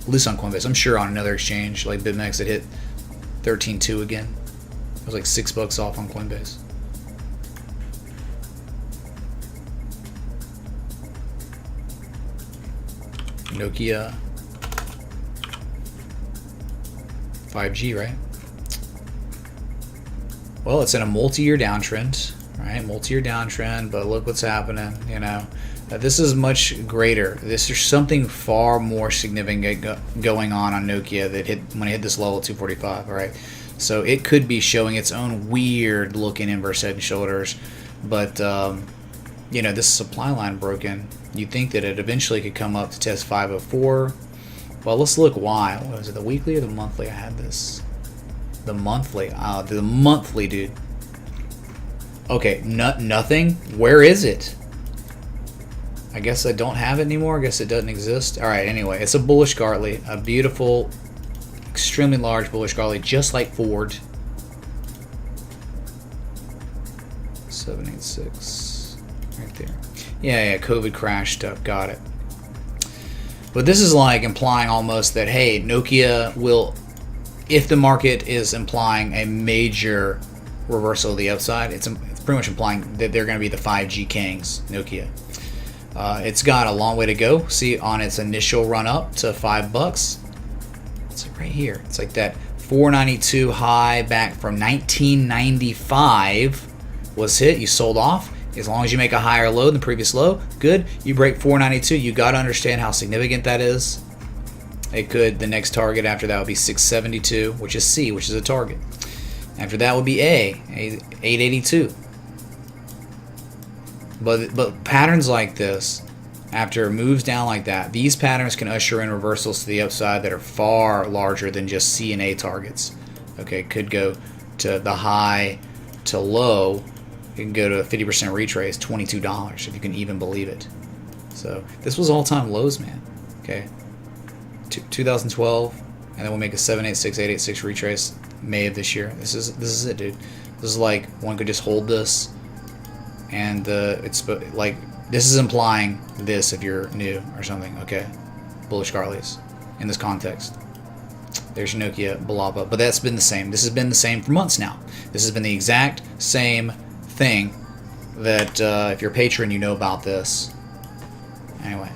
At least on Coinbase. I'm sure on another exchange like BitMEX it hit 13.2 again. It was like $6 off on Coinbase. Nokia 5G, right? Well, it's in a multi-year downtrend, right? Multi-year downtrend, but look what's happening, you know. This is much greater. There's something far more significant going on Nokia that hit when it hit this level 245, all right? So it could be showing its own weird looking inverse head and shoulders, but you know, this supply line broken. You think that it eventually could come up to test 504. Well, let's look why. What was it, the weekly or the monthly? I had this. The monthly. The monthly, dude. Okay, nothing. Where is it? I guess I don't have it anymore. I guess it doesn't exist. All right, anyway, it's a bullish Gartley, a beautiful, extremely large bullish Gartley, just like Ford. 786, right there. Yeah, COVID crash stuff. Got it. But this is like implying almost that, hey, Nokia will, if the market is implying a major reversal of the upside, it's pretty much implying that they're going to be the 5G kings, Nokia. It's got a long way to go. See, on its initial run up to $5, it's like right here. It's like that 492 high back from 1995 was hit. You sold off. As long as you make a higher low than the previous low, good. You break 492. You got to understand how significant that is. It could. The next target after that would be 672, which is C, which is a target. After that would be A 882. But patterns like this, after it moves down like that, these patterns can usher in reversals to the upside that are far larger than just C and A targets. Okay, could go to the high to low. You can go to a 50% retrace, $22, if you can even believe it. So this was all-time lows, man. Okay, 2012, and then we'll make a 786, 886 retrace May of this year. This is it, dude. This is like one could just hold this, and it's like this is implying this if you're new or something. Okay, bullish Gartleys in this context. There's Nokia, Balaba, but that's been the same. This has been the same for months now. This has been the exact same thing that if you're a patron, you know about this. Anyway.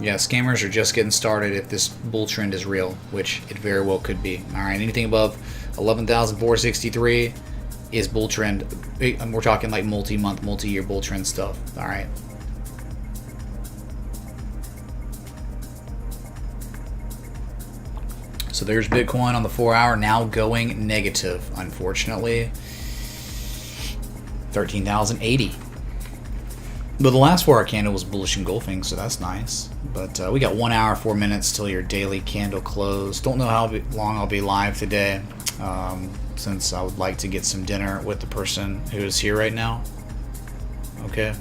Yeah, scammers are just getting started if this bull trend is real, which it very well could be. Alright, anything above 11,463 is bull trend. We're talking like multi-month, multi-year bull trend stuff. Alright. So there's Bitcoin on the 4-hour, now going negative, unfortunately. 13,080. But the last 4-hour candle was bullish engulfing, so that's nice. But we got 1 hour, 4 minutes till your daily candle close. Don't know how long I'll be live today, since I would like to get some dinner with the person who is here right now. Okay.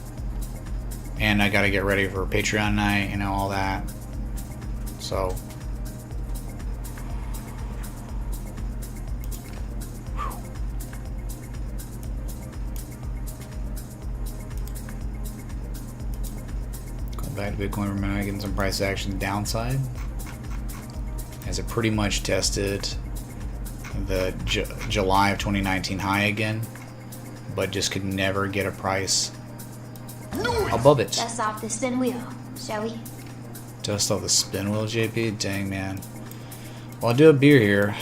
And I got to get ready for Patreon night, you know, all that. So... back to Bitcoin for a minute, getting some price action downside as it pretty much tested the July of 2019 high again, but just could never get a price above it. Dust off the spin wheel, shall we? Dust off the spin wheel, JP? Dang, man. Well, I'll do a beer here.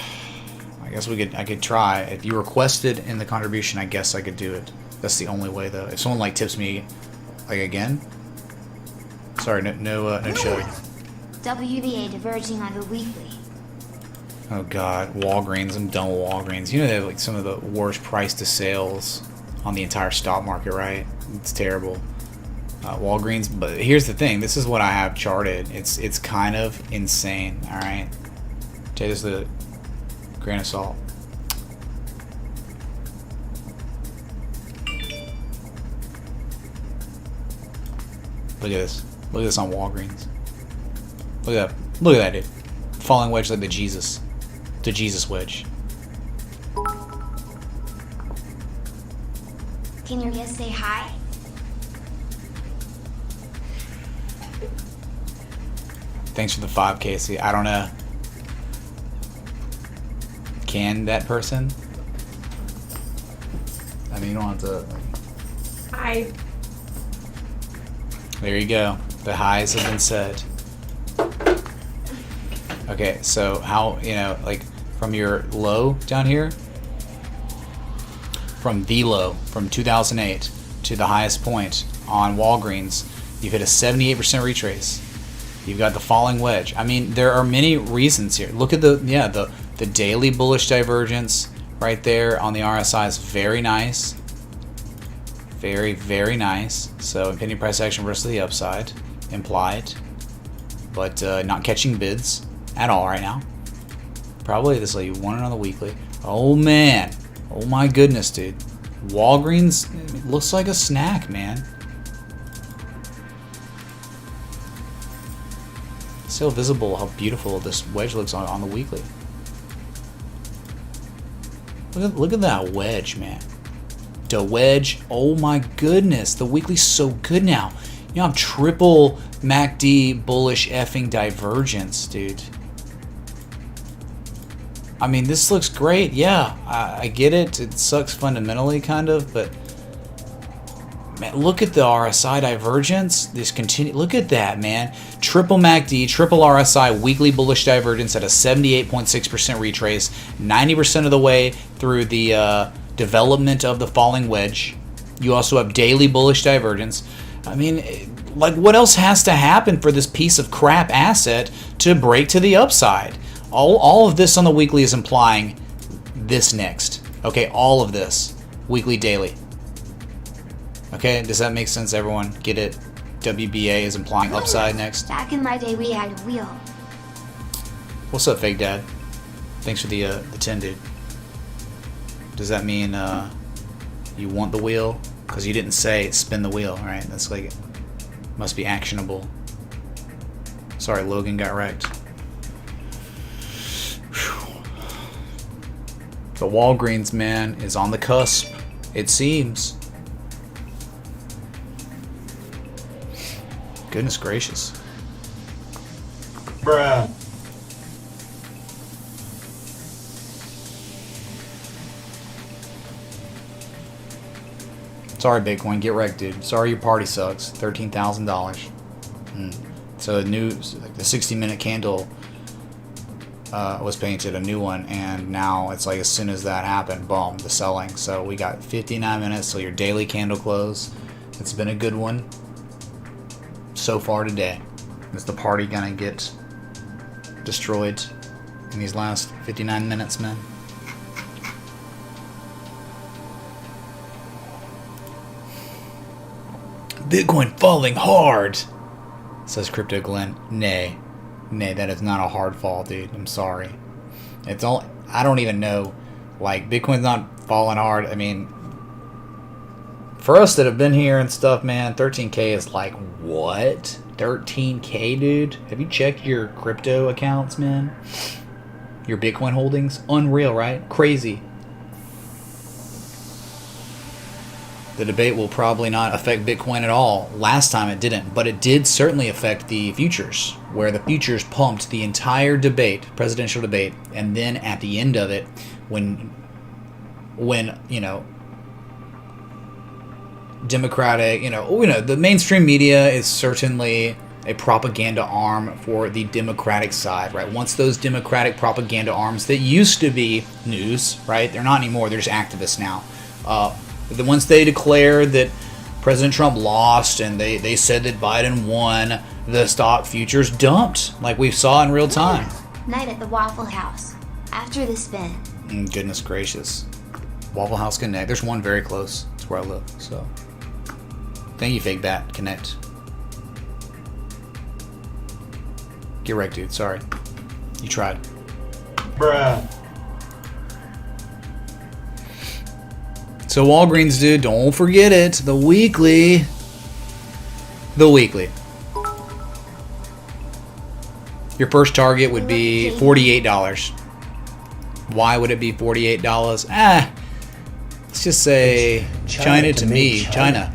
I guess I could try. If you requested in the contribution, I guess I could do it. That's the only way, though. If someone like tips me like again. Sorry, no show. WBA diverging on the weekly. Oh god, Walgreens. I'm done with Walgreens. You know they have like some of the worst price to sales on the entire stock market, right? It's terrible. Walgreens, but here's the thing. This is what I have charted. It's kind of insane. All right, take this with a grain of salt. Look at this. Look at this on Walgreens. Look at that. Look at that, dude. Falling wedge like the Jesus wedge. Can your guest say hi? Thanks for the 5, Casey. I don't know. Can that person? I mean, you don't have to. Hi. There you go. The highs have been said. Okay, so how, like from your low down here, from the low, from 2008 to the highest point on Walgreens, you've hit a 78% retrace. You've got the falling wedge. I mean, there are many reasons here. Look at the daily bullish divergence right there on the RSI is very nice. Very, very nice. So impending price action versus the upside implied, but not catching bids at all right now. Probably this lady won it on the weekly. Oh man, oh my goodness, dude. Walgreens looks like a snack, man. Still visible how beautiful this wedge looks on the weekly. Look at that wedge, man. The wedge, oh my goodness, the weekly's so good now. You know, I'm triple MACD bullish effing divergence, dude. I mean, this looks great. Yeah, I get it. It sucks fundamentally, kind of, but man, look at the RSI divergence. This continue. Look at that, man. Triple MACD, triple RSI, weekly bullish divergence at a 78.6% retrace, 90% of the way through the development of the falling wedge. You also have daily bullish divergence. I mean, like, what else has to happen for this piece of crap asset to break to the upside? All of this on the weekly is implying this next. Okay, all of this. Weekly, daily. Okay, does that make sense, everyone? Get it? WBA is implying upside next. Back in my day, we had a wheel. What's up, Fake Dad? Thanks for the 10, dude. Does that mean you want the wheel? Because you didn't say spin the wheel, right? That's like, must be actionable. Sorry, Logan got wrecked. The Walgreens, man, is on the cusp, it seems. Goodness gracious. Bruh. Sorry, Bitcoin, get wrecked, dude. Sorry your party sucks. $13,000. So the news, like the 60-minute candle was painted, a new one, and now it's like as soon as that happened, boom, the selling. So we got 59 minutes till your daily candle close. It's been a good one so far today. Is the party gonna get destroyed in these last 59 minutes, man? Bitcoin falling hard, says Crypto Glenn. Nay, that is not a hard fall, dude. I'm sorry. It's all, I don't even know. Like, Bitcoin's not falling hard. I mean, for us that have been here and stuff, man, 13K is like, what? 13K, dude? Have you checked your crypto accounts, man? Your Bitcoin holdings? Unreal, right? Crazy. The debate will probably not affect Bitcoin at all. Last time it didn't, but it did certainly affect the futures, where the futures pumped the entire debate, presidential debate, and then at the end of it, when you know, Democratic, the mainstream media is certainly a propaganda arm for the Democratic side, right? Once those Democratic propaganda arms that used to be news, right? They're not anymore. They're just activists now. Once they declared that President Trump lost and they said that Biden won, the stock futures dumped, like we saw in real time. Night at the Waffle House. After the spin. Goodness gracious. Waffle House Connect. There's one very close to where I live, so. Thank you, Fake Bat Connect. Get wrecked, dude. Sorry. You tried. Bruh. So Walgreens, dude, don't forget it. The weekly. Your first target would be $48. Why would it be $48? Let's just say China to me. China.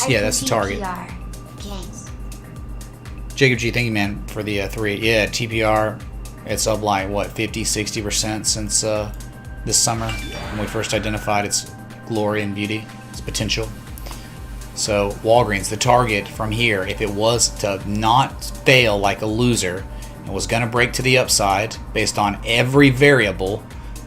Yeah, that's the target. Jacob G, thank you, man, for the 3. Yeah, TPR, it's up like, what, 50, 60% since this summer when we first identified its glory and beauty, its potential. So, Walgreens, the target from here, if it was to not fail like a loser and was going to break to the upside based on every variable,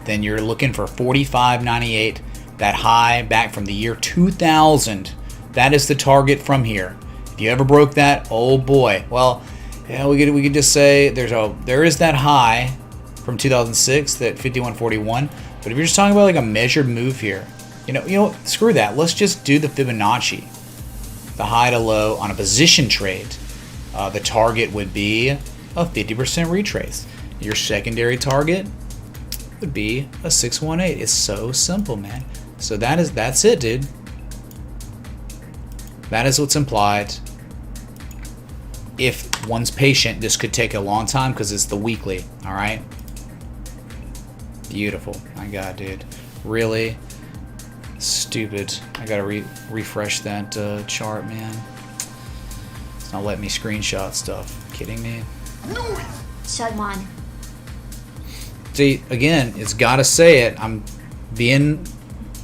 then you're looking for 45.98, that high back from the year 2000. That is the target from here. If you ever broke that, oh boy. Well, yeah, we could just say there is that high from 2006, that 51.41. But if you're just talking about like a measured move here, you know, screw that. Let's just do the Fibonacci, the high to low on a position trade. The target would be a 50% retrace. Your secondary target would be a 618. It's so simple, man. So that's it, dude. That is what's implied. If one's patient, this could take a long time because it's the weekly. All right. Beautiful. My God, dude. Really stupid. I gotta refresh that chart, man. It's not letting me screenshot stuff. Kidding me? Shut one. See, again, it's gotta say it. I'm being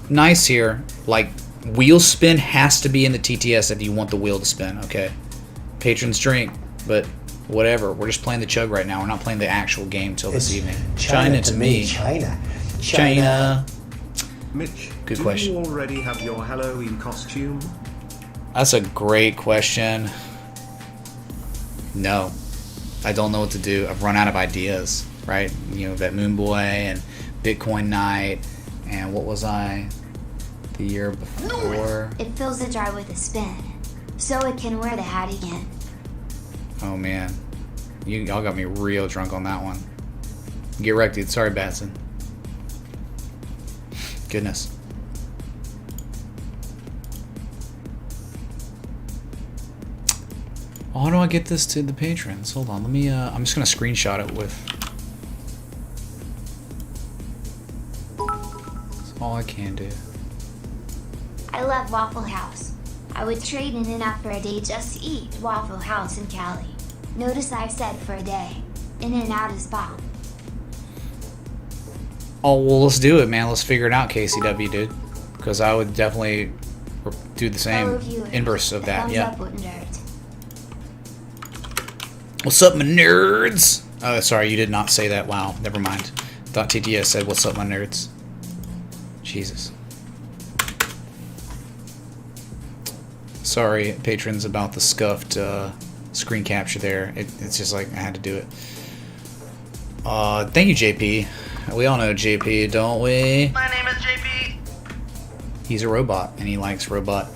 nice here. Like, wheel spin has to be in the TTS if you want the wheel to spin, okay? Patrons drink, but whatever. We're just playing the chug right now. We're not playing the actual game till this evening. China to me. China. Mitch, Good question. Do you already have your Halloween costume? That's a great question. No. I don't know what to do. I've run out of ideas, right? You know, that Moon Boy and Bitcoin Night, and what was I the year before? It fills the jar with a spin, so it can wear the hat again. Oh man, y'all got me real drunk on that one. Get wrecked, dude. Sorry, Batson. Goodness. Well, how do I get this to the patrons? Hold on, let me. I'm just gonna screenshot it with. That's all I can do. I love Waffle House. I would trade in and out for a day just to eat Waffle House in Cali. Notice I've said for a day. In and out is bomb. Oh, well, let's do it, man. Let's figure it out, KCW, dude. Because I would definitely do the same inverse of that, yeah. Thumbs up with nerds. What's up, my nerds? Oh, sorry, you did not say that. Wow, never mind. Thought TTS said, what's up, my nerds? Jesus. Sorry, patrons, about the scuffed screen capture there. It's just like I had to do it. Thank you, JP. We all know JP, don't we? My name is JP. He's a robot, and he likes robot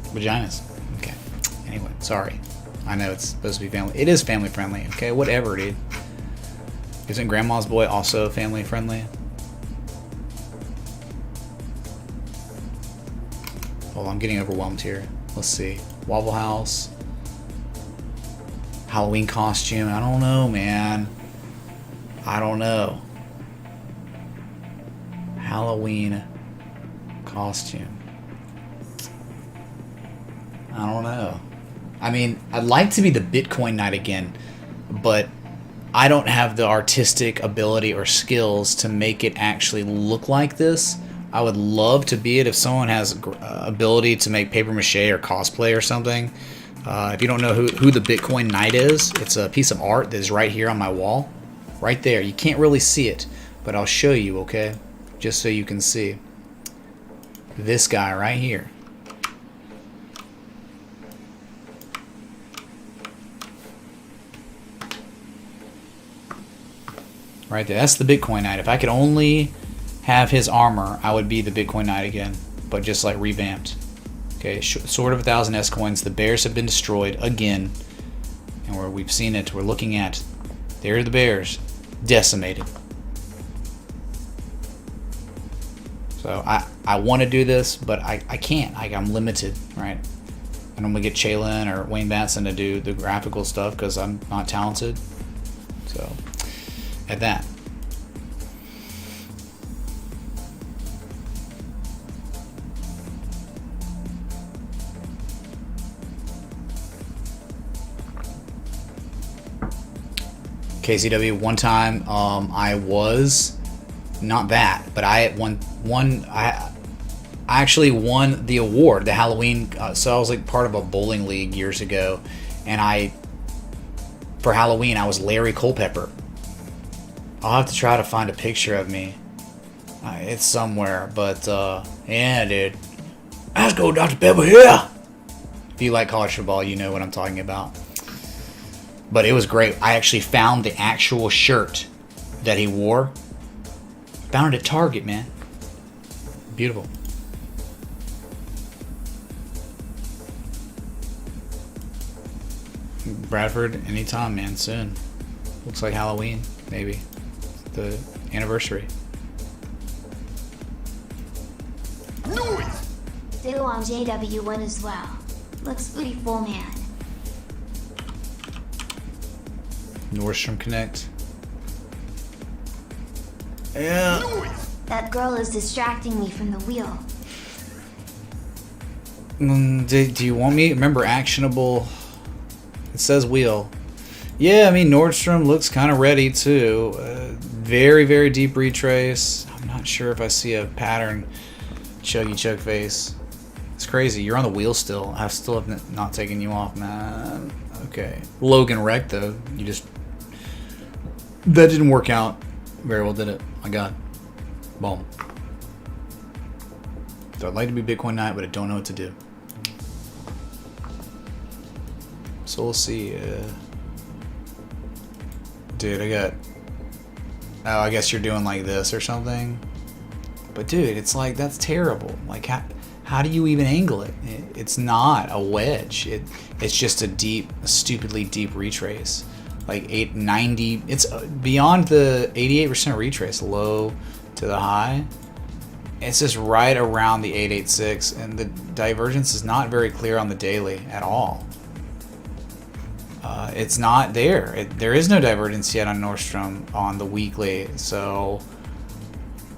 vaginas. Okay. Anyway, sorry. I know it's supposed to be family. It is family friendly. Okay, whatever, dude. Isn't Grandma's Boy also family friendly? Hold on, I'm getting overwhelmed here. Let's see. Waffle House. Halloween costume. I don't know, man. I don't know. Halloween costume. I don't know. I mean, I'd like to be the Bitcoin Night again, but I don't have the artistic ability or skills to make it actually look like this. I would love to be it if someone has ability to make paper mache or cosplay or something. If you don't know who the Bitcoin Knight is, it's a piece of art that is right here on my wall. Right there. You can't really see it, but I'll show you, okay? Just so you can see. This guy right here. Right there. That's the Bitcoin Knight. If I could only have his armor, I would be the Bitcoin Knight again, but just like revamped. Okay, Sword of 1,000 S coins. The bears have been destroyed again, and we've seen it. We're looking at, there are the bears, decimated. So I want to do this, but I can't. I'm limited, right? I normally get Chainlink or Wayne Batson to do the graphical stuff because I'm not talented. So, at that. KCW, one time I was not that, but I actually won the award, the Halloween. So I was like part of a bowling league years ago, and for Halloween I was Larry Culpepper. I'll have to try to find a picture of me. It's somewhere, but yeah, dude. Let's go, Dr. Pepper here. If you like college football, you know what I'm talking about. But it was great. I actually found the actual shirt that he wore. Found it at Target, man. Beautiful. Bradford, anytime, man. Soon. Looks like Halloween, maybe. The anniversary. Ditto on JW1 as well. Looks pretty full, man. Nordstrom Connect. Yeah. That girl is distracting me from the wheel. Do you want me? Remember, actionable. It says wheel. Yeah, I mean, Nordstrom looks kind of ready too. Very, very deep retrace. I'm not sure if I see a pattern. Chuggy chug face. It's crazy. You're on the wheel still. I still have not taken you off, man. Okay. Logan wrecked though. You just. That didn't work out very well, did it? My God. Boom. So I'd like to be Bitcoin Night, but I don't know what to do. So we'll see. Dude, I got... Oh, I guess you're doing like this or something. But dude, it's like, that's terrible. Like, how do you even angle it? It's not a wedge. It's just a stupidly deep retrace. Like 890, it's beyond the 88% retrace, low to the high. It's just right around the 886, and the divergence is not very clear on the daily at all. It's not there. There is no divergence yet on Nordstrom on the weekly, so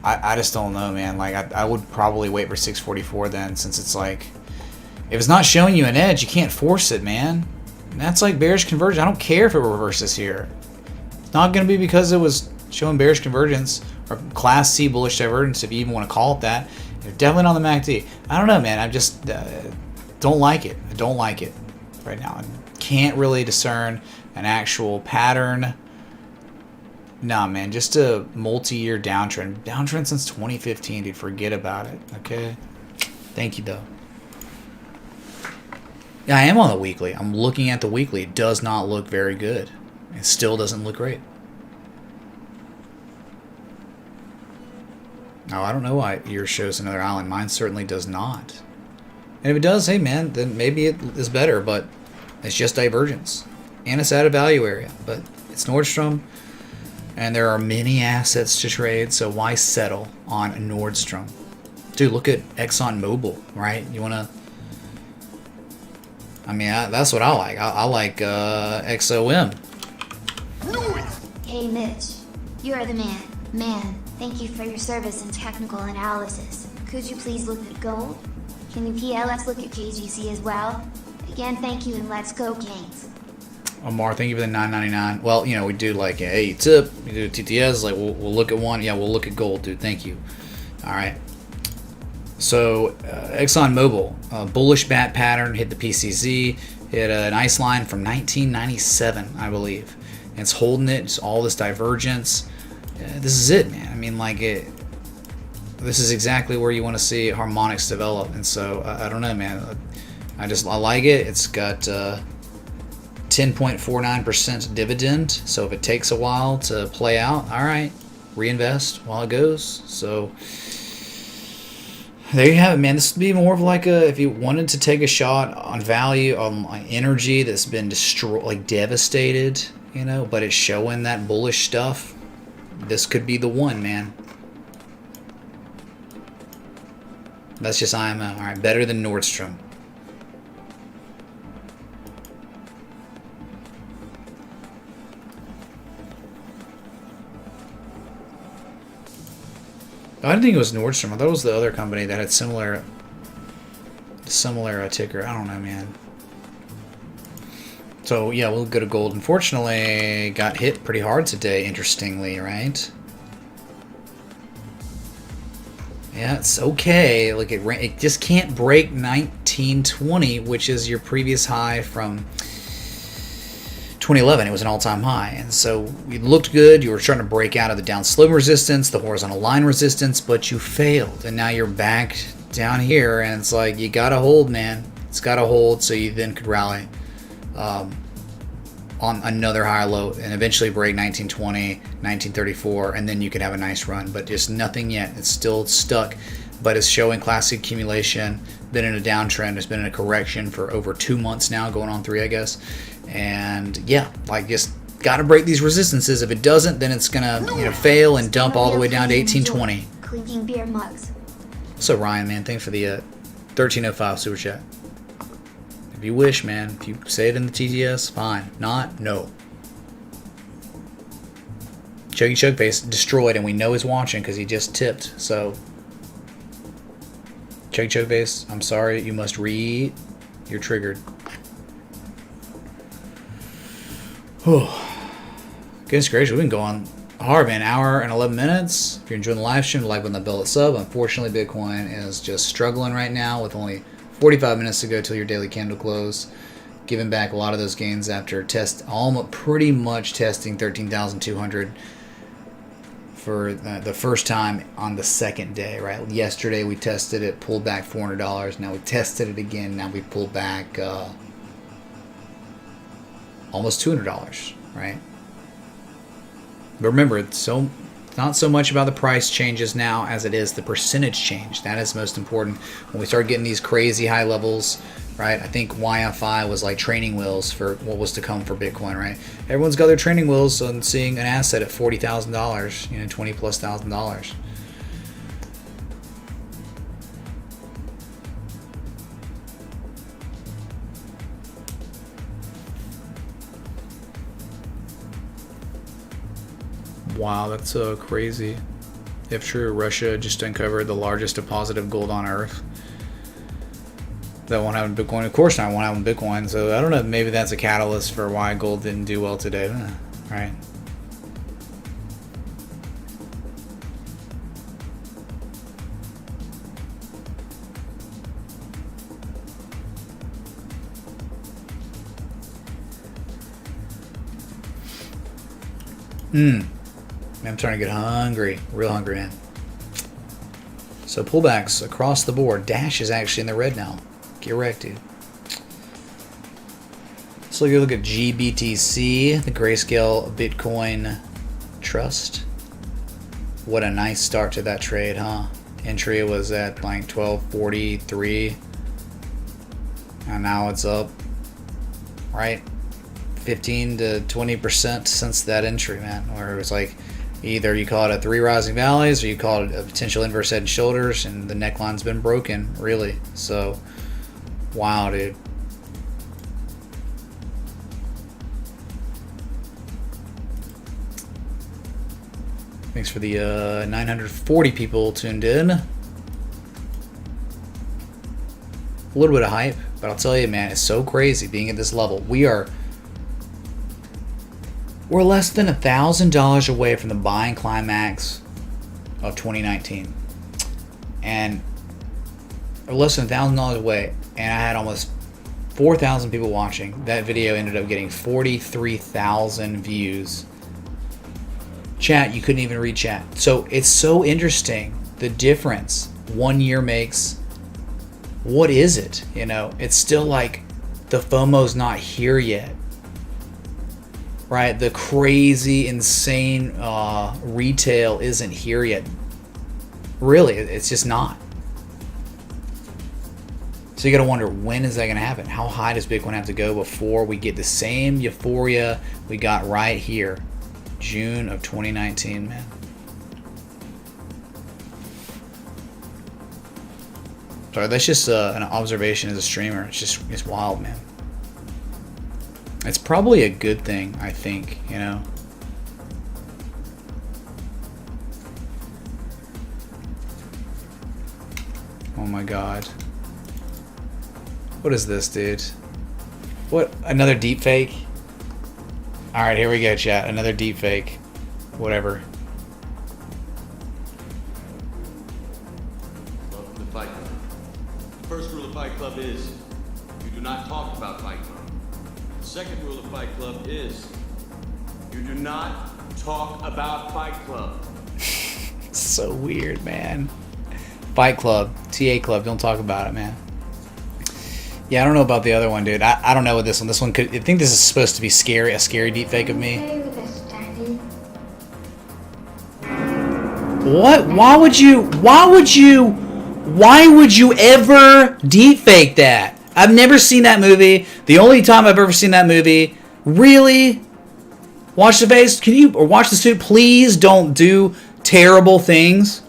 I just don't know, man. Like I would probably wait for 644 then, since it's like, if it's not showing you an edge, you can't force it, man. And that's like bearish convergence. I don't care if it reverses here. It's not going to be because it was showing bearish convergence or class C bullish divergence, if you even want to call it that. They're definitely not on the MACD. I don't know, man. I just don't like it. I don't like it right now. I can't really discern an actual pattern. Nah, man. Just a multi-year downtrend. Downtrend since 2015, dude. Forget about it. Okay? Thank you, though. Yeah, I am on the weekly. I'm looking at the weekly. It does not look very good. It still doesn't look great. Oh, I don't know why yours shows another island. Mine certainly does not. And if it does, hey man, then maybe it is better, but it's just divergence. And it's out of value area. But it's Nordstrom, and there are many assets to trade, so why settle on Nordstrom? Dude, look at ExxonMobil, right? You want to... I mean, that's what I like. I like XOM. Hey Mitch, you are the man. Man, thank you for your service and technical analysis. Could you please look at gold? Can you PLS look at KGC as well? Again, thank you and let's go Kings. Omar, thank you for the $9.99. Well, you know, we do like, hey, tip. We do TTS, like we'll look at one. Yeah, we'll look at gold, dude. Thank you. All right. So, ExxonMobil, bullish bat pattern, hit the PCZ, hit a nice line from 1997, I believe. And it's holding it, just all this divergence. This is it, man. I mean, like, this is exactly where you want to see harmonics develop. And so, I don't know, man. I like it. It's got 10.49% dividend. So, if it takes a while to play out, all right, reinvest while it goes. So... there you have it, man. This would be more of like if you wanted to take a shot on value, on energy that's been destroyed, like devastated, you know, but it's showing that bullish stuff. This could be the one, man. That's just IMO. All right, better than Nordstrom. I didn't think it was Nordstrom. I thought it was the other company that had similar ticker. I don't know, man. So yeah, we'll go to gold. Unfortunately, got hit pretty hard today. Interestingly, right? Yeah, it's okay. Like it just can't break 1920, which is your previous high from 2011. It was an all-time high, and so it looked good. You were trying to break out of the down slope resistance, the horizontal line resistance, but you failed, and now you're back down here, and it's like you gotta hold, man. It's gotta hold, so you then could rally on another higher low and eventually break 1920, 1934, and then you could have a nice run, but just nothing yet. It's still stuck, but it's showing classic accumulation. Been in a downtrend. It's been in a correction for over 2 months now, going on 3, I guess. And yeah, like just gotta break these resistances. If it doesn't, then it's gonna fail and dump all the way down to 1820. Clinking beer mugs. So Ryan, man, thanks for the 1305 super chat. If you wish, man. If you say it in the TTS, fine. Not, no. Chuggy Chug Face destroyed, and we know he's watching because he just tipped. So, Chuggy Chug Face, I'm sorry. You must read. You're triggered. Whew. Goodness gracious, we've been going hard, man. Hour and 11 minutes. If you're enjoying the live stream, like button that bell at sub. Unfortunately, Bitcoin is just struggling right now with only 45 minutes to go till your daily candle close, giving back a lot of those gains after almost pretty much testing 13,200 for the first time on the second day, right? Yesterday we tested it, pulled back $400. Now we tested it again. Now we pulled back almost $200, right? But remember, it's not so much about the price changes now as it is the percentage change. That is most important. When we start getting these crazy high levels, right? I think YFI was like training wheels for what was to come for Bitcoin, right? Everyone's got their training wheels on seeing an asset at $40,000, $20,000+. Wow, that's so crazy. If true, Russia just uncovered the largest deposit of gold on Earth. That won't happen in Bitcoin. Of course not, won't happen in Bitcoin. So I don't know, maybe that's a catalyst for why gold didn't do well today. Right? I'm starting to get hungry. Real hungry, man. So pullbacks across the board. Dash is actually in the red now. Get wrecked, dude. So look at GBTC, the Grayscale Bitcoin Trust. What a nice start to that trade, huh? Entry was at like 1243. And now it's up, right? 15 to 20% since that entry, man. Where it was like, either you call it a 3 rising valleys or you call it a potential inverse head and shoulders, and the neckline's been broken, really. So, wow, dude. Thanks for the 940 people tuned in. A little bit of hype, but I'll tell you, man, it's so crazy being at this level. We're less than $1,000 away from the buying climax of 2019, and we're less than $1,000 away. And I had almost 4,000 people watching. That video ended up getting 43,000 views. Chat, you couldn't even read chat. So it's so interesting the difference 1 year makes. What is it? It's still like the FOMO's not here yet. Right, the crazy, insane retail isn't here yet. Really, it's just not. So you got to wonder, when is that going to happen? How high does Bitcoin have to go before we get the same euphoria we got right here, June of 2019, man? Sorry, that's just an observation as a streamer. It's wild, man. It's probably a good thing, I think, my god. What is this, dude? What? Another deep fake? Alright, here we go, chat. Another deep fake. Whatever. Welcome to Fight Club. The first rule of Fight Club is you do not talk about Fight Club. The second rule of Fight Club is you do not talk about Fight Club. So weird, man. Fight Club, TA Club, don't talk about it, man. Yeah, I don't know about the other one, dude. I don't know what this one. This one could. I think this is supposed to be scary, a scary deepfake of me. What? Why would you ever deepfake that? I've never seen that movie. The only time I've ever seen that movie. Really? Watch the face. Can you, or watch the suit? Please don't do terrible things.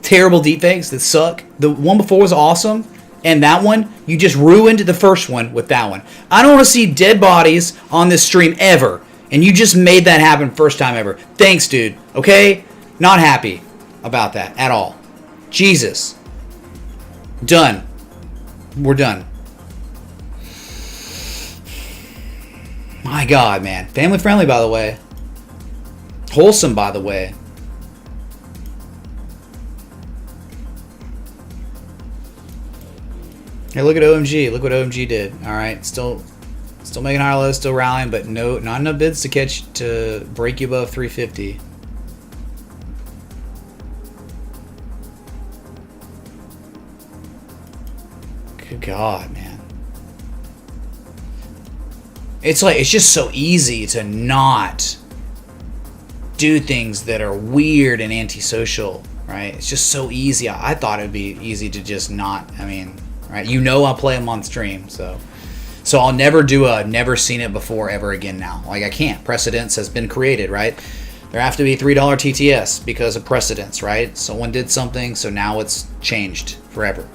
Terrible deepfakes that suck. The one before was awesome. And that one, you just ruined the first one with that one. I don't want to see dead bodies on this stream ever. And you just made that happen first time ever. Thanks, dude. Okay? Not happy about that at all. Jesus. Done. We're done. My God, man. Family friendly, by the way. Wholesome, by the way. Hey, look at OMG. Look what OMG did. All right, still making higher lows, still rallying, but not enough bids to break you above 350. Good God, man. It's like, it's just so easy to not do things that are weird and antisocial, right? It's just so easy. I thought it'd be easy to just not, I mean, right? You know I'll play them on stream, so I'll never do a never seen it before ever again now. Like, I can't. Precedence has been created, right? There have to be $3 TTS because of precedence, right? Someone did something, so now it's changed forever.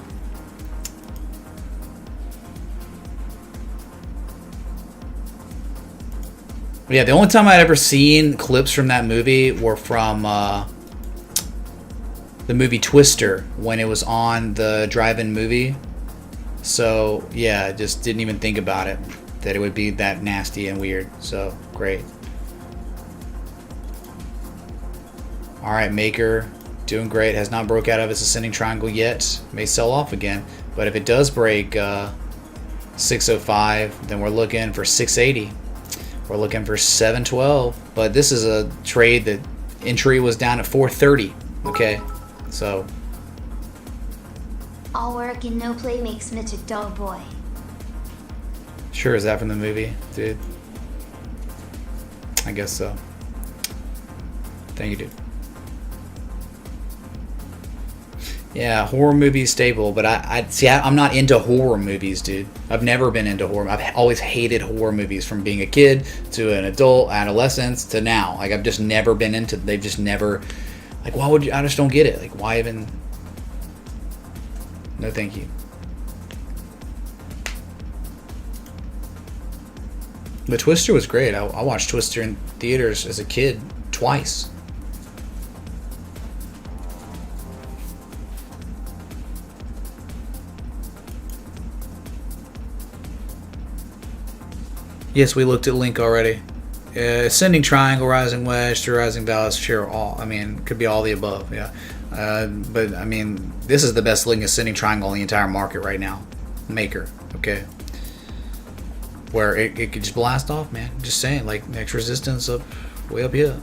But yeah, the only time I'd ever seen clips from that movie were from the movie Twister, when it was on the drive-in movie. So yeah, just didn't even think about it, that it would be that nasty and weird. So great. All right, Maker, doing great. Has not broke out of its ascending triangle yet. May sell off again, but if it does break 605, then we're looking for 680. We're looking for 712. But this is a trade that entry was down at 430. Okay, so. All work and no play makes Mitch a dull boy. Sure, is that from the movie, dude? I guess so. Thank you, dude. Yeah, horror movies stable, but I'm not into horror movies, dude. I've never been into horror. I've always hated horror movies, from being a kid to an adult, adolescence to now. Like, I've just never been into. They've just never. Like, why would you? I just don't get it. Like, why even? No, thank you. But Twister was great. I watched Twister in theaters as a kid twice. Yes, we looked at Link already. Ascending triangle, rising wedge, to rising valves, sure, all. I mean, could be all the above, yeah. But, I mean, this is the best Link ascending triangle in the entire market right now. Maker, okay. Where it could just blast off, man. Just saying, like, next resistance up, way up here.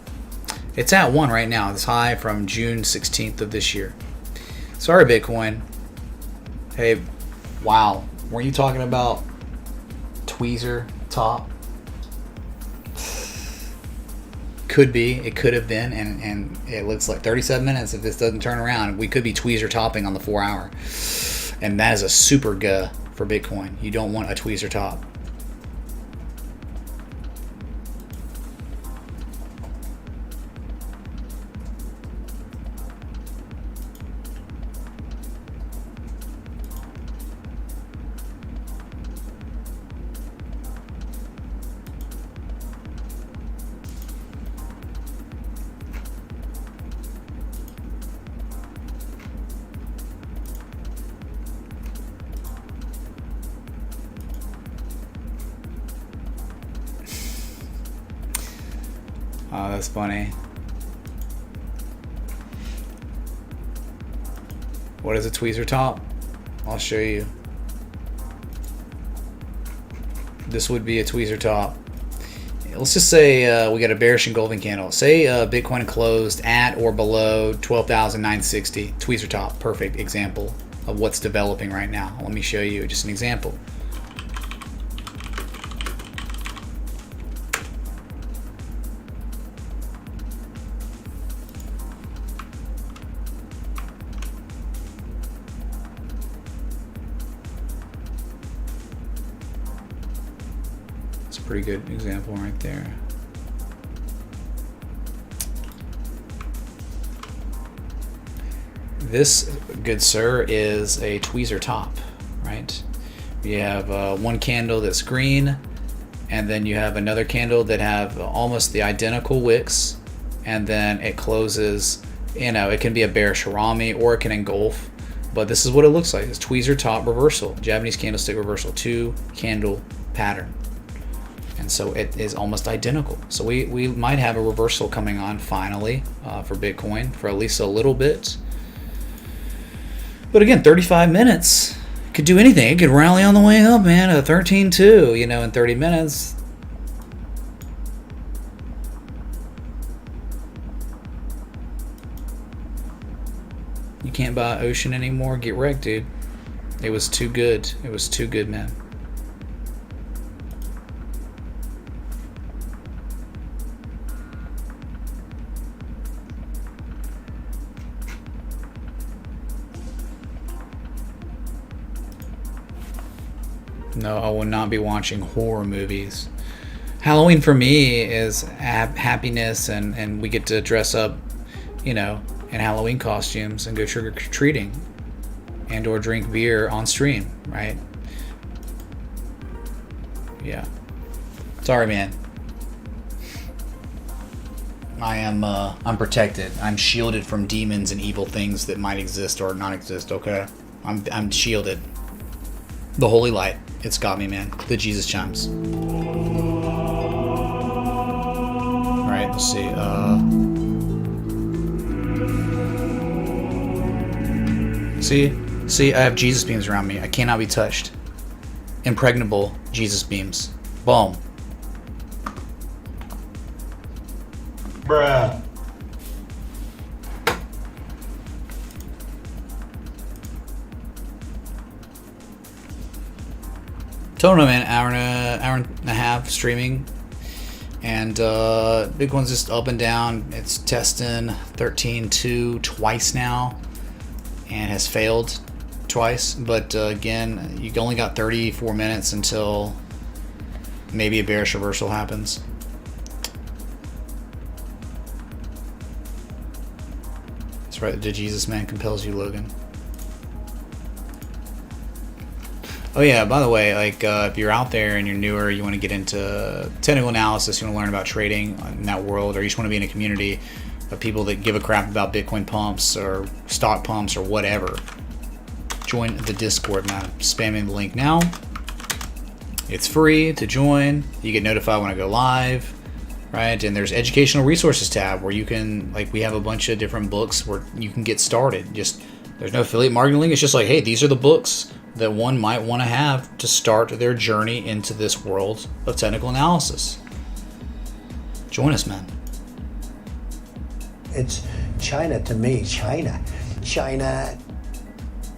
It's at 1 right now. It's high from June 16th of this year. Sorry, Bitcoin. Hey, wow. Weren't you talking about tweezer top? Could be. It could have been, and it looks like 37 minutes. If this doesn't turn around, we could be tweezer topping on the 4 hour, and that is a super guh for Bitcoin. You don't want a tweezer top. Oh, that's funny. What is a tweezer top? I'll show you. This would be a tweezer top. Let's just say we got a bearish engulfing candle. Say Bitcoin closed at or below 12,960. Tweezer top, perfect example of what's developing right now. Let me show you just an example. Pretty good example right there. This, good sir, is a tweezer top, right? You have one candle that's green, and then you have another candle that have almost the identical wicks, and then it closes. You know, it can be a bearish harami or it can engulf, but this is what it looks like. It's tweezer top reversal, Japanese candlestick reversal, 2 candle pattern. And so it is almost identical. So we might have a reversal coming on finally for Bitcoin for at least a little bit. But again, 35 minutes could do anything. It could rally on the way up, man. A 13.2, you know, in 30 minutes. You can't buy Ocean anymore. Get wrecked, dude. It was too good. It was too good, man. No, I will not be watching horror movies. Halloween for me is happiness, and we get to dress up, you know, in Halloween costumes and go trick-or-treating and or drink beer on stream, right? Yeah. Sorry, man. I'm protected. I'm shielded from demons and evil things that might exist or not exist, okay? I'm shielded. The holy light. It's got me, man. The Jesus chimes. Alright, let's see. See, I have Jesus beams around me. I cannot be touched. Impregnable Jesus beams. Boom. Bruh. Tournament, hour and a half streaming, and Bitcoin's just up and down. It's testing 13.2 twice now, and has failed twice. But again, you only got 34 minutes until maybe a bearish reversal happens. That's right. The Jesus man compels you, Logan. Oh yeah, by the way, like if you're out there and you're newer, you want to get into technical analysis, you want to learn about trading in that world, or you just want to be in a community of people that give a crap about Bitcoin pumps or stock pumps or whatever, join the Discord, man. Spamming the link now. It's free to join. You get notified when I go live, right? And there's educational resources tab where you can, like, we have a bunch of different books where you can get started. Just, there's no affiliate marketing link. It's just like, hey, these are the books that one might want to have to start their journey into this world of technical analysis. Join us, man. It's China to me. China.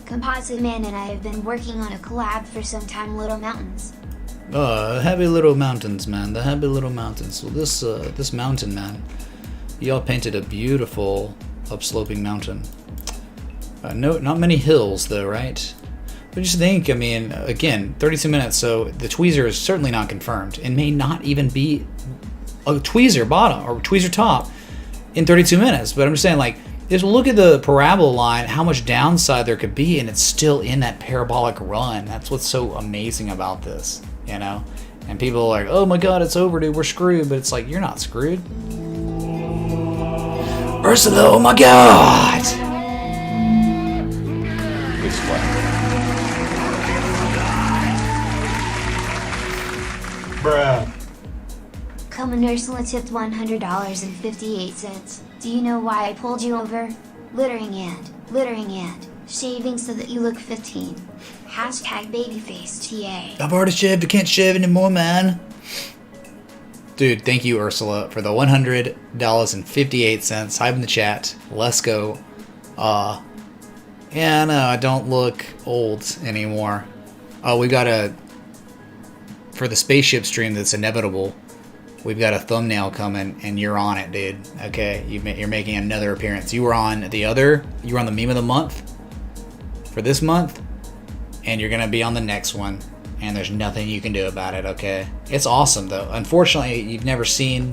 Composite Man and I have been working on a collab for some time, Little Mountains. Happy little mountains, man. The happy little mountains. So this mountain, man. Y'all painted a beautiful upsloping mountain. No, not many hills though, right? But just think, I mean, again, 32 minutes, so the tweezer is certainly not confirmed and may not even be a tweezer bottom or tweezer top in 32 minutes. But I'm just saying, like, just look at the parabola line, how much downside there could be, and it's still in that parabolic run. That's what's so amazing about this, you know? And people are like, oh my God, it's over, dude, we're screwed. But it's like, you're not screwed. Ursula, oh my God! Good splat. Bruh. Welcome, and Ursula tipped $100.58. Do you know why I pulled you over? Littering and shaving so that you look 15. Hashtag babyface TA. I've already shaved. I can't shave anymore, man. Dude, thank you, Ursula, for the $100.58. Hype in the chat. Let's go. Yeah, no, I don't look old anymore. Oh, we got a... For the spaceship stream that's inevitable, we've got a thumbnail coming, and you're on it, dude. Okay, you're making another appearance. You were on the meme of the month for this month, and you're gonna be on the next one, and there's nothing you can do about it, okay? It's awesome, though. Unfortunately, you've never seen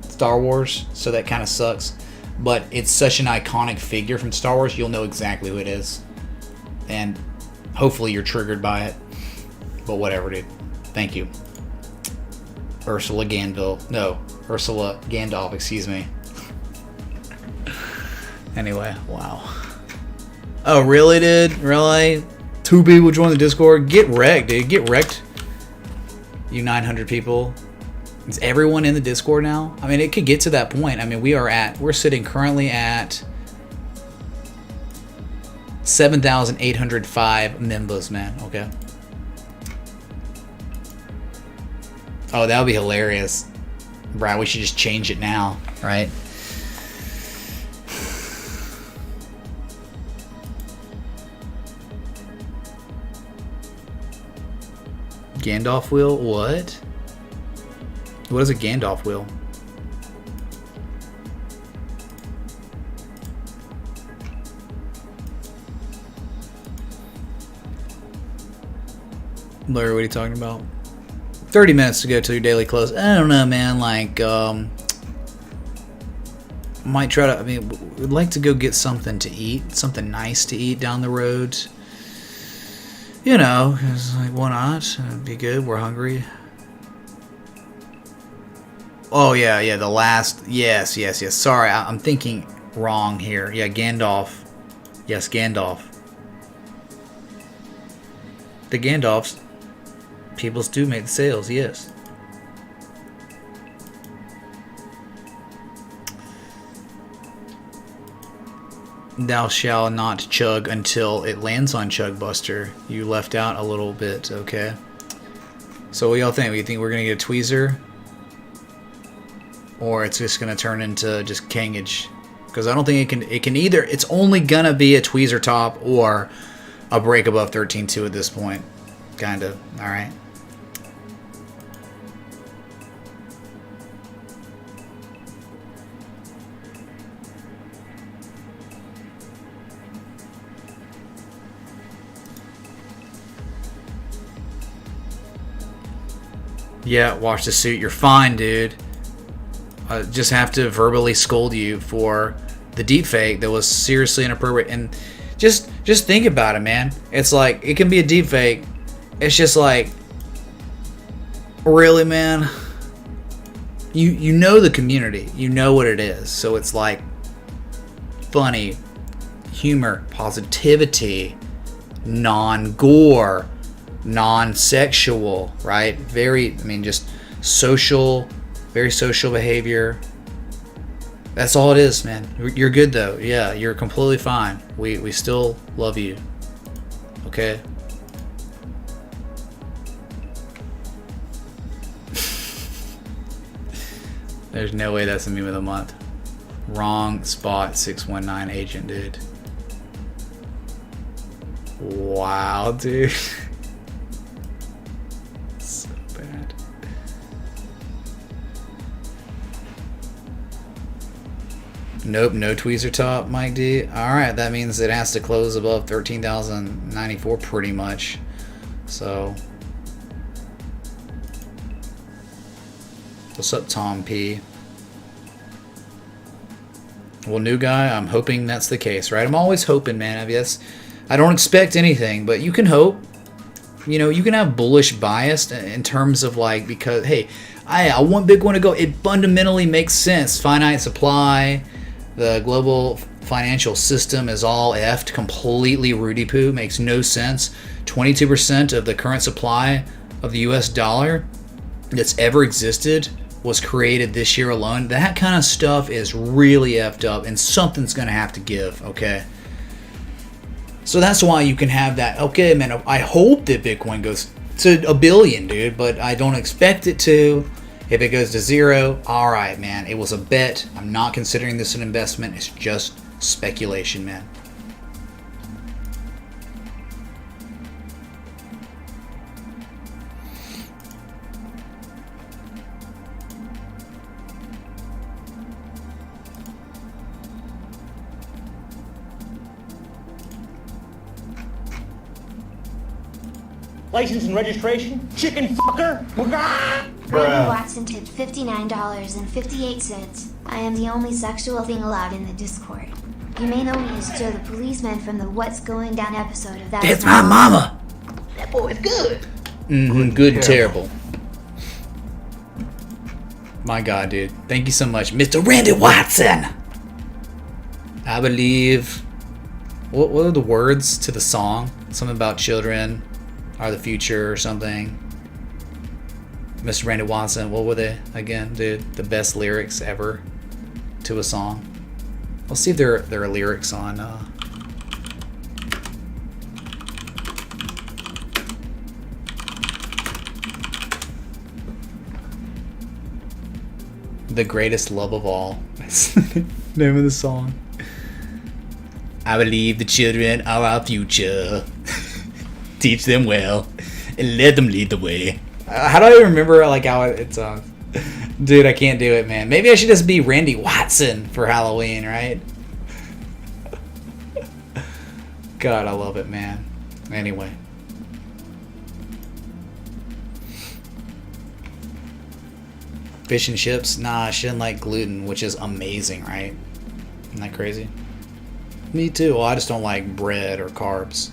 Star Wars, so that kind of sucks. But it's such an iconic figure from Star Wars, you'll know exactly who it is. And hopefully you're triggered by it. But whatever, dude. Thank you. Ursula Gandalf, excuse me. Anyway, wow. Oh, really, dude? Really? 2 people join the Discord? Get wrecked, dude. Get wrecked. You 900 people. Is everyone in the Discord now? I mean, it could get to that point. I mean, we're sitting currently at 7,805 members, man. Okay. Oh, that would be hilarious. Brad, we should just change it now, right? Gandalf wheel? What? What is a Gandalf wheel? Larry, what are you talking about? 30 minutes to go to your daily close. I don't know, man. Like, might try to, I mean, we'd like to go get something to eat, something nice to eat down the road. You know, 'cause, like, why not? It'd be good. We're hungry. Oh, yeah, the last, yes. Sorry, I'm thinking wrong here. Yeah, Gandalf. Yes, Gandalf. The Gandalfs, peoples do make the sales, yes. Thou shalt not chug until it lands on Chugbuster. You left out a little bit, okay. So what y'all think? You think we're gonna get a tweezer? Or it's just gonna turn into just Kangage? Because I don't think it can either. It's only gonna be a tweezer top or a break above 13.2 at this point. Kinda. Alright. Yeah, wash the suit. You're fine, dude. I just have to verbally scold you for the deepfake that was seriously inappropriate. And just think about it, man. It's like, it can be a deepfake. It's just like, really, man? You know the community. You know what it is. So it's like funny, humor, positivity, non-gore, non-sexual, right? Just social, very social behavior. That's all it is, man. You're good though. Yeah, you're completely fine. We still love you. Okay? There's no way that's the meme of the month. Wrong spot, 619 agent, dude. Wow, dude. So bad. Nope, no tweezer top, Mike D. Alright, that means it has to close above 13,094 pretty much. So, what's up, Tom P? Well, new guy, I'm hoping that's the case, right? I'm always hoping, man. I guess I don't expect anything, but you can hope. You know, you can have bullish bias in terms of like, because, hey, I want Bitcoin to go. It fundamentally makes sense. Finite supply, the global financial system is all effed, completely Rudy poo, makes no sense. 22% of the current supply of the US dollar that's ever existed was created this year alone. That kind of stuff is really effed up, and something's going to have to give, okay? So that's why you can have that. Okay, man, I hope that Bitcoin goes to $1 billion, dude, but I don't expect it to. If it goes to 0, all right, man, it was a bet. I'm not considering this an investment. It's just speculation, man. License and registration? Chicken fucker? Randy Watson tipped $59.58. I am the only sexual thing allowed in the Discord. You may know me as Joe the policeman from the What's Going Down episode of That It's Is my mama. That boy is good. Good, terrible. My God, dude. Thank you so much, Mr. Randy Watson. I believe. What are the words to the song? Something about children are the future or something. Mr. Randy Watson, what were they again, dude? The best lyrics ever to a song. Let's see if there are lyrics on. The Greatest Love of All. That's the name of the song. I believe the children are our future. Teach them well and let them lead the way. How do I remember like how it's dude, I can't do it, man. Maybe I should just be Randy Watson for Halloween, right? God, I love it, man. Anyway. Fish and chips? Nah, I shouldn't like gluten, which is amazing, right? Isn't that crazy? Me too. Well, I just don't like bread or carbs.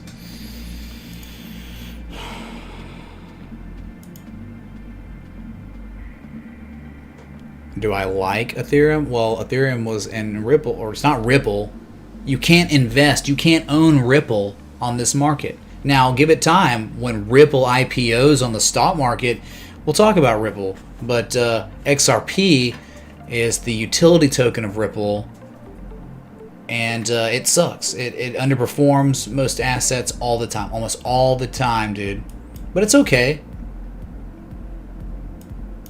Do I like Ethereum? Well, Ethereum was in Ripple, or it's not Ripple. You can't invest, you can't own Ripple on this market. Now, give it time. When Ripple IPOs on the stock market, we'll talk about Ripple. But XRP is the utility token of Ripple, and it sucks. It underperforms most assets all the time, almost all the time, dude. But it's okay.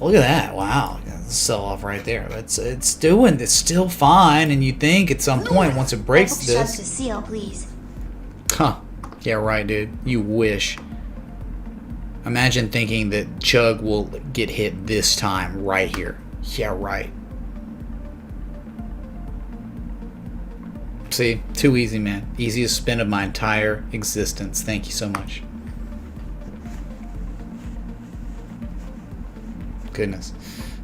Look at that! Wow, sell off right there. It's still fine, and you think at some point once it breaks Shut this. the seal, please. Huh. Yeah, right, dude. You wish. Imagine thinking that Chug will get hit this time right here. Yeah, right. See? Too easy, man. Easiest spin of my entire existence. Thank you so much. Goodness.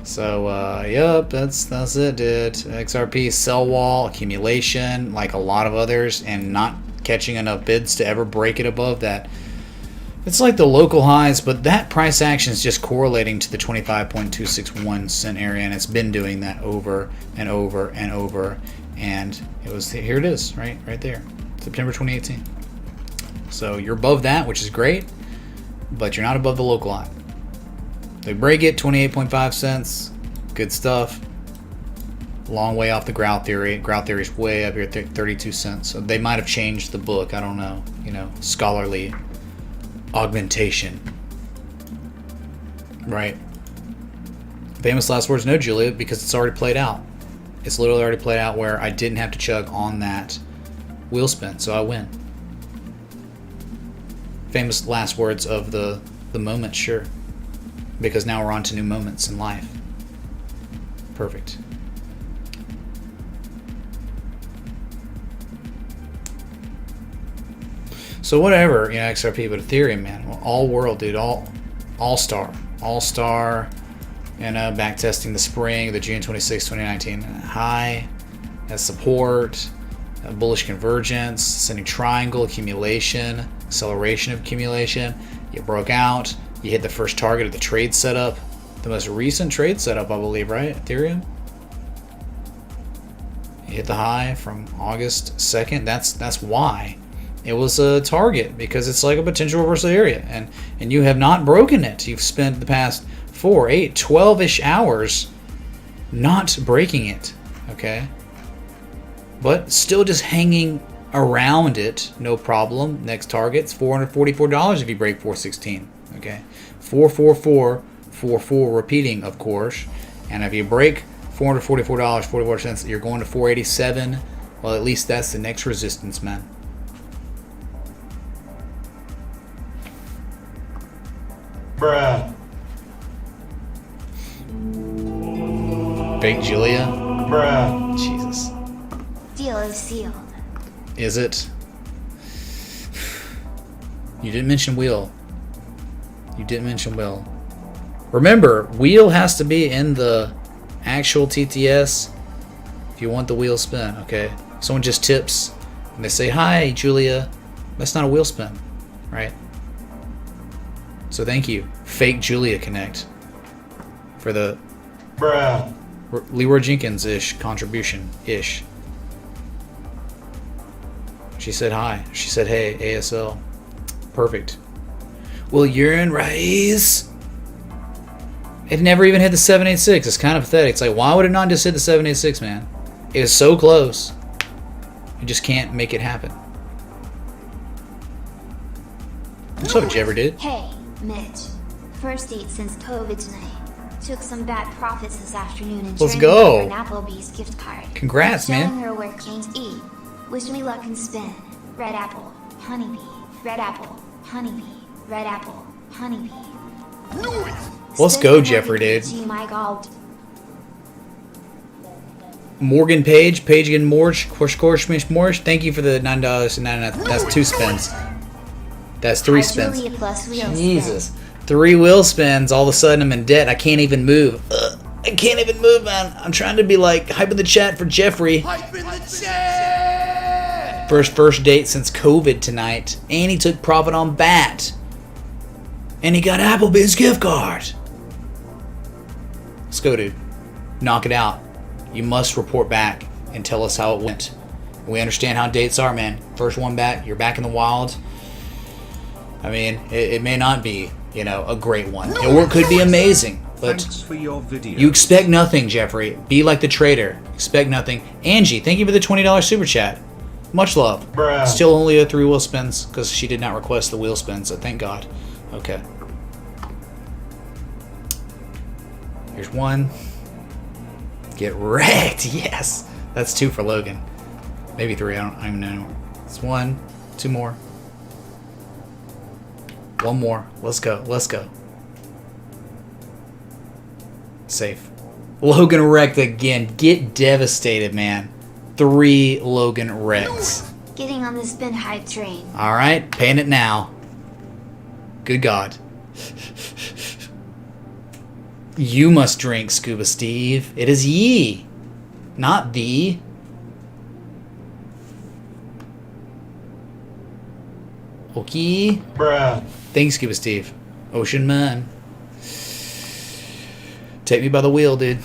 So, yep, that's it, dude. XRP, sell wall, accumulation, like a lot of others, and not catching enough bids to ever break it above that. It's like the local highs, but that price action is just correlating to the 25.261 cent area, and it's been doing that over and over and over. And it was here. It is right there, September 2018. So you're above that, which is great, but you're not above the local high. They break it, 28.5 cents. Good stuff. Long way off the grout theory. Grout theory is way up here, 32 cents. So they might have changed the book. I don't know. You know, scholarly augmentation. Right. Famous last words, no, Julia, because it's already played out. It's literally already played out where I didn't have to chug on that wheel spin, so I win. Famous last words of the moment, sure. Because now we're on to new moments in life. Perfect. So whatever, you know, XRP, but Ethereum, man, well, all world, dude, all star, you know, back testing the spring, the June 26, 2019 high as support, bullish convergence, ascending triangle, accumulation, acceleration of accumulation. You broke out, you hit the first target of the trade setup, the most recent trade setup, I believe, right? Ethereum. You hit the high from August 2nd. That's why. It was a target, because it's like a potential reversal area, and you have not broken it. You've spent the past 4, 8, 12-ish hours not breaking it, okay? But still just hanging around it, no problem. Next target's $444 if you break 416, okay? 44444 repeating, of course. And if you break $444, 44 cents, you're going to 487. Well, at least that's the next resistance, man. Bruh. Fake Julia? Bruh. Jesus. Deal is sealed. Is it? You didn't mention wheel. You didn't mention wheel. Remember, wheel has to be in the actual TTS if you want the wheel spin, okay? Someone just tips and they say, "Hi, Julia." That's not a wheel spin, right? So thank you, Fake Julia Connect, for the Bruh. Leroy Jenkins-ish contribution-ish. She said hi. She said, "Hey, ASL." Perfect. Will urine rise? It never even hit the 786. It's kind of pathetic. It's like, why would it not just hit the 786, man? It is so close. You just can't make it happen. That's what Jeffrey did. Hey, Mitch. First date since COVID tonight. Took some bad profits this afternoon and Let's turned go. over an Applebee's gift card. Congrats, Showing man. her where canes eat. Wish me luck and spin. Red apple, honeybee. Red apple, honeybee. Red apple, honeybee. Let's go, Jeffrey, dude. BTC, my God. Morgan Page, Page again, Morsh. Thank you for the $9.99. That's 2 spins. That's 3 spins. Julia plus wheel Jesus. spin. 3 wheel spins, all of a sudden I'm in debt. I can't even move. I can't even move, man. I'm trying to be like hype in the chat for Jeffrey. Hype in the chat! First date since COVID tonight. And he took profit on BAT. And he got Applebee's gift card. Let's go, dude. Knock it out. You must report back and tell us how it went. We understand how dates are, man. First one back, you're back in the wild. I mean, it may not be, you know, a great one. Or it could be amazing. But Thanks for your video. you expect nothing, Jeffrey. Be like the trader. Expect nothing. Angie, thank you for the $20 super chat. Much love. Bruh. Still only 3 wheel spins because she did not request the wheel spin, so thank God. Okay. Here's 1. Get wrecked. Yes. That's 2 for Logan. Maybe 3. I don't even know anymore. It's 1. 2 more. 1 more. Let's go. Let's go. Safe. Logan wrecked again. Get devastated, man. 3 Logan wrecks. Getting on the spin hype train. Alright, paying it now. Good God. You must drink, Scuba Steve. It is ye, not thee. Okay. Bruh. Thanks, Scuba Steve. Ocean Man. Take me by the wheel, dude.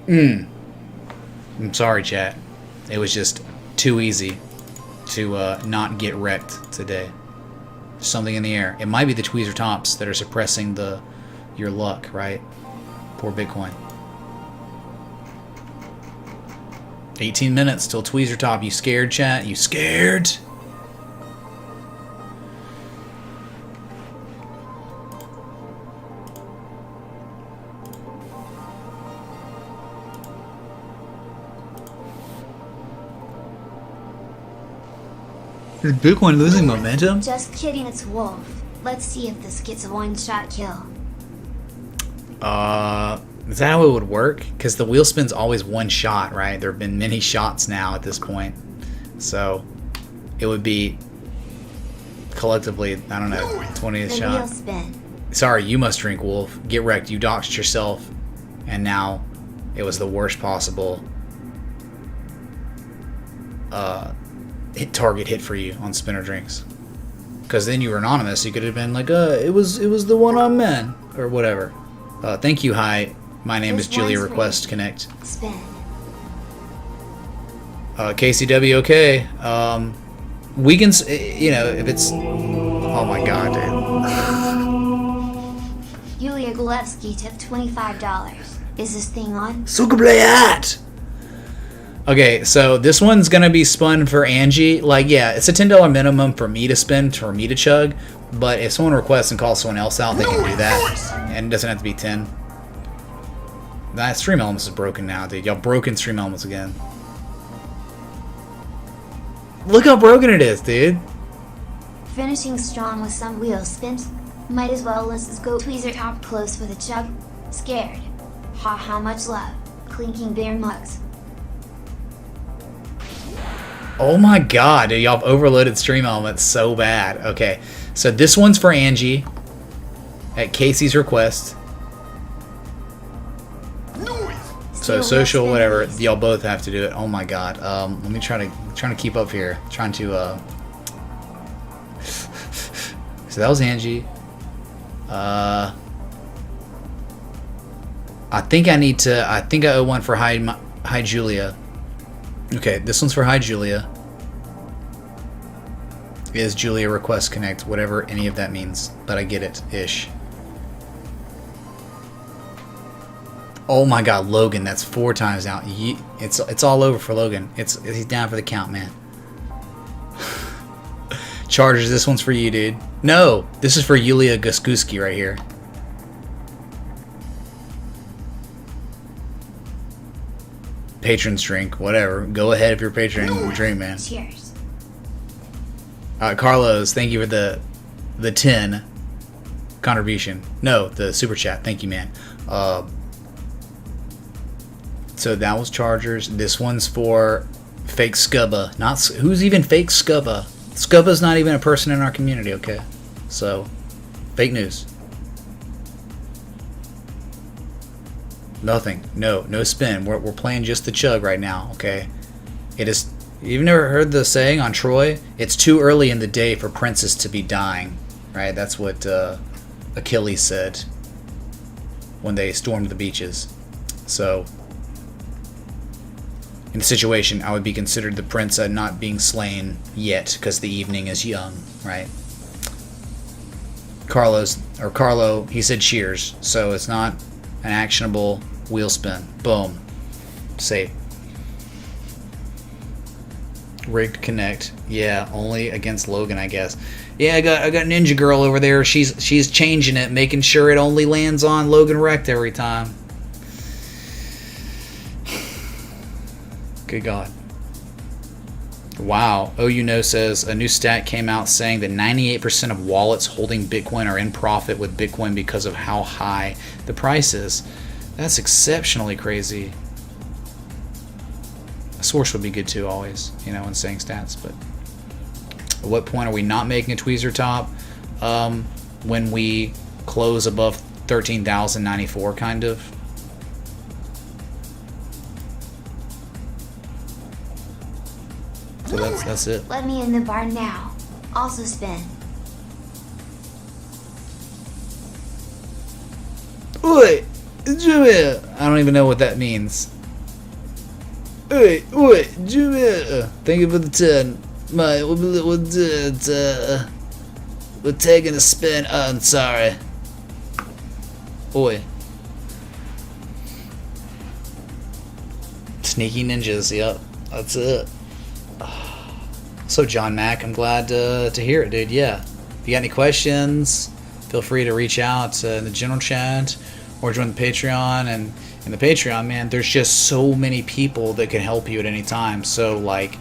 I'm sorry, chat. It was just too easy to not get wrecked today. Something in the air. It might be the tweezer tops that are suppressing your luck, right? Poor Bitcoin. 18 minutes till tweezer top. You scared, chat? You scared? Is Bitcoin losing momentum? Just kidding, it's Wolf. Let's see if this gets a one-shot kill. Is that how it would work? Because the wheel spin's always one shot, right? There have been many shots now at this point. So, it would be collectively, I don't know, 20th The shot. wheel spin. Sorry, you must drink, Wolf. Get wrecked. You doxed yourself. And now, it was the worst possible target hit for you on spinner drinks. Because then you were anonymous. You could have been like, it was the one on men. Or whatever. Thank you, hi. My name is This Julia one's Request free. Connect. Spin. KCW, okay. We can, you know, if it's... Oh my god, dude. Yulia Golevsky tipped $25. Is this thing on? Sukablayat! Okay, so this one's gonna be spun for Angie. Like, yeah, it's a $10 minimum for me to spin, for me to chug. But if someone requests and calls someone else out, they can do that. And it doesn't have to be 10. That Stream Elements is broken now, dude. Y'all broken Stream Elements again. Look how broken it is, dude. Finishing strong with some wheel spins. Might as well let's go tweezer top close for the chug. Scared. Ha, how much love. Clinking beer mugs. Oh my god, dude, y'all have overloaded Stream Elements so bad. Okay, so this one's for Angie at Casey's request. So social, whatever, y'all both have to do it. Oh my god. Let me trying to keep up here. Trying to So that was Angie. I think I owe one for Hi Julia. Okay, this one's for Hi Julia. Is Julia request connect, whatever any of that means, but I get it ish. Oh my god, Logan, that's 4 times now. It's all over for Logan. He's down for the count, man. Chargers, this one's for you, dude. No, this is for Yulia Guskuski right here. Patrons drink, whatever. Go ahead if you're a patron, drink, man. Cheers. Carlos, thank you for the 10 contribution. No, the super chat. Thank you, man. So that was Chargers. This one's for Fake Scubba. Not who's even Fake Scubba? Scubba's not even a person in our community. Okay, so fake news. Nothing. No spin. We're playing just the chug right now. Okay, it is. You've never heard the saying on Troy? It's too early in the day for princes to be dying. Right? That's what Achilles said when they stormed the beaches. So. In the situation, I would be considered the prince not being slain yet because the evening is young, right? Carlo, he said cheers, so it's not an actionable wheel spin. Boom. Safe. Rigged connect. Yeah, only against Logan, I guess. Yeah, I got Ninja Girl over there. She's changing it, making sure it only lands on Logan wrecked every time. Good God. Wow. OUKnow says a new stat came out saying that 98% of wallets holding Bitcoin are in profit with Bitcoin because of how high the price is. That's exceptionally crazy. A source would be good too, always, when saying stats. But at what point are we not making a tweezer top? When we close above 13,094, kind of. So that's it. Let me in the bar now. Also spin. Oi, Jimmy. I don't even know what that means. Oi, Jimmy. Thank you for the 10. We're taking a spin. Oh, I'm sorry. Oi. Sneaky ninjas. Yep, that's it. So John Mack, I'm glad to hear it, dude. Yeah. If you got any questions, feel free to reach out in the general chat or join the Patreon. And in the Patreon, man, there's just so many people that can help you at any time. So, like,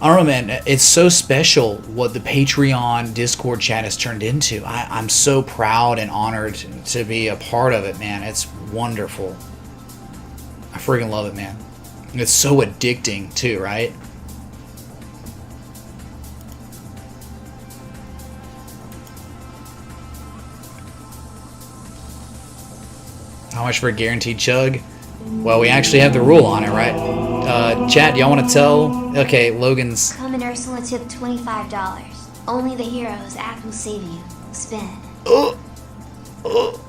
I don't know, man. It's so special what the Patreon Discord chat has turned into. I'm so proud and honored to be a part of it, man. It's wonderful. I freaking love it, man. It's so addicting, too, right? How much for a guaranteed chug? Well, we actually have the rule on it, right? Chat, y'all want to tell? Okay, Logan's... Come and Ursula tipped $25. Only the heroes act will save you. Spin.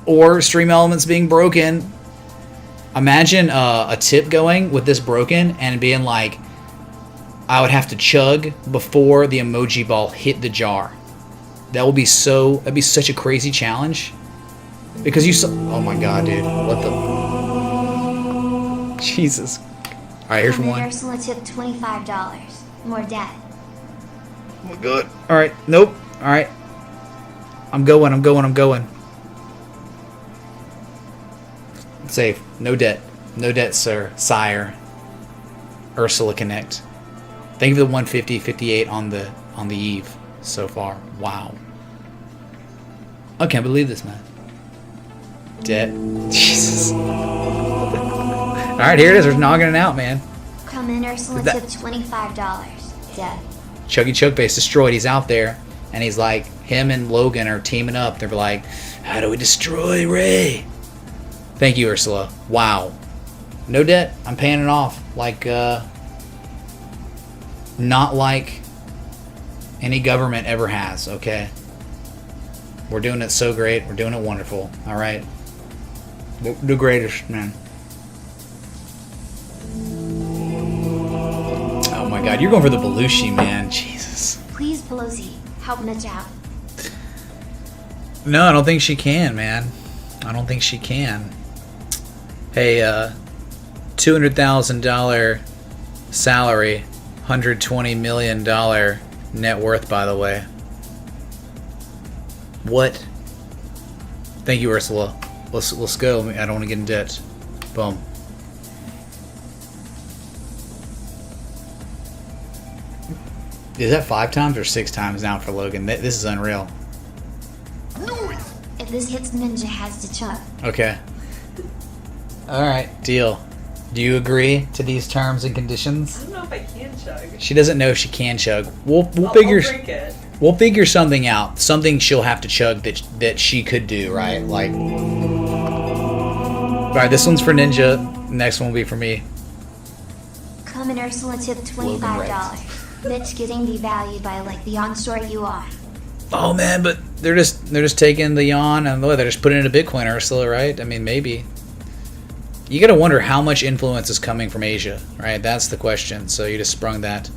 Or Stream Elements being broken. Imagine a tip going with this broken and being like, I would have to chug before the emoji ball hit the jar. That will be so. That'd be such a crazy challenge. Because you saw. Oh my god, dude! What the? Jesus. All right, here's one. Ursula tipped $25. More debt. Oh my god. All right. Nope. All right. I'm going. Safe. No debt. No debt, sir. Sire. Ursula Connect. Thank you for the 150.58 on the eve so far. Wow. I can't believe this, man. Debt. Jesus. Alright, here it is. We're knocking it out, man. Come in, Ursula tipped $25. Debt. Chuggy Chug Base destroyed. He's out there. And he's like, him and Logan are teaming up. They're like, how do we destroy Ray? Thank you, Ursula. Wow. No debt. I'm paying it off. Like, not like any government ever has, okay? We're doing it so great. We're doing it wonderful. All right. The greatest, man. Oh my god, you're going for the Belushi, man. Jesus. Please, Pelosi, help Mitch out. No, I don't think she can, man. I don't think she can. Hey, $200,000 salary, $120 million net worth, by the way. What? Thank you, Ursula. Let's go. I don't want to get in debt. Boom. Is that 5 times or 6 times now for Logan? This is unreal. If this hits, Ninja has to chug. Okay. Alright, deal. Do you agree to these terms and conditions? I don't know if I can chug. She doesn't know if she can chug. We'll I'll figure. drink it. We'll figure something out. Something she'll have to chug that she could do, right? Like. Alright, this one's for Ninja. Next one will be for me. Come in, Ursula tipped $25. Mitch getting devalued by like the on-store you are. Oh man, but they're just taking the yawn and they're just putting it into Bitcoin, Ursula, right? I mean, maybe. You gotta wonder how much influence is coming from Asia, right? That's the question. So you just sprung that.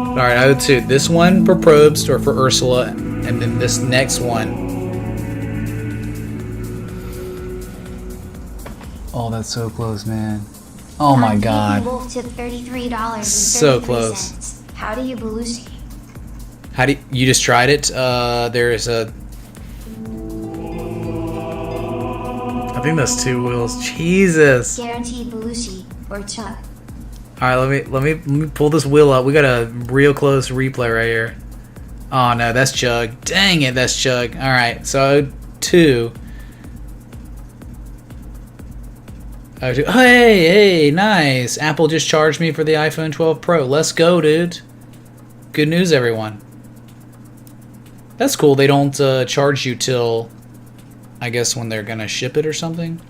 All right, I would say this one for Probst or for Ursula, and then this next one. Oh, that's so close, man. Oh my God. Wolf tipped $33. So close. How do you Belushi? How do you just tried it? There's a. I think that's 2 wheels. Jesus. Guaranteed Belushi or chug. All right, let me pull this wheel up. We got a real close replay right here. Oh no, that's chug. Dang it, that's chug. All right, so 2. Hey, nice. Apple just charged me for the iPhone 12 Pro. Let's go, dude. Good news, everyone. That's cool. They don't charge you till, I guess, when they're gonna ship it or something.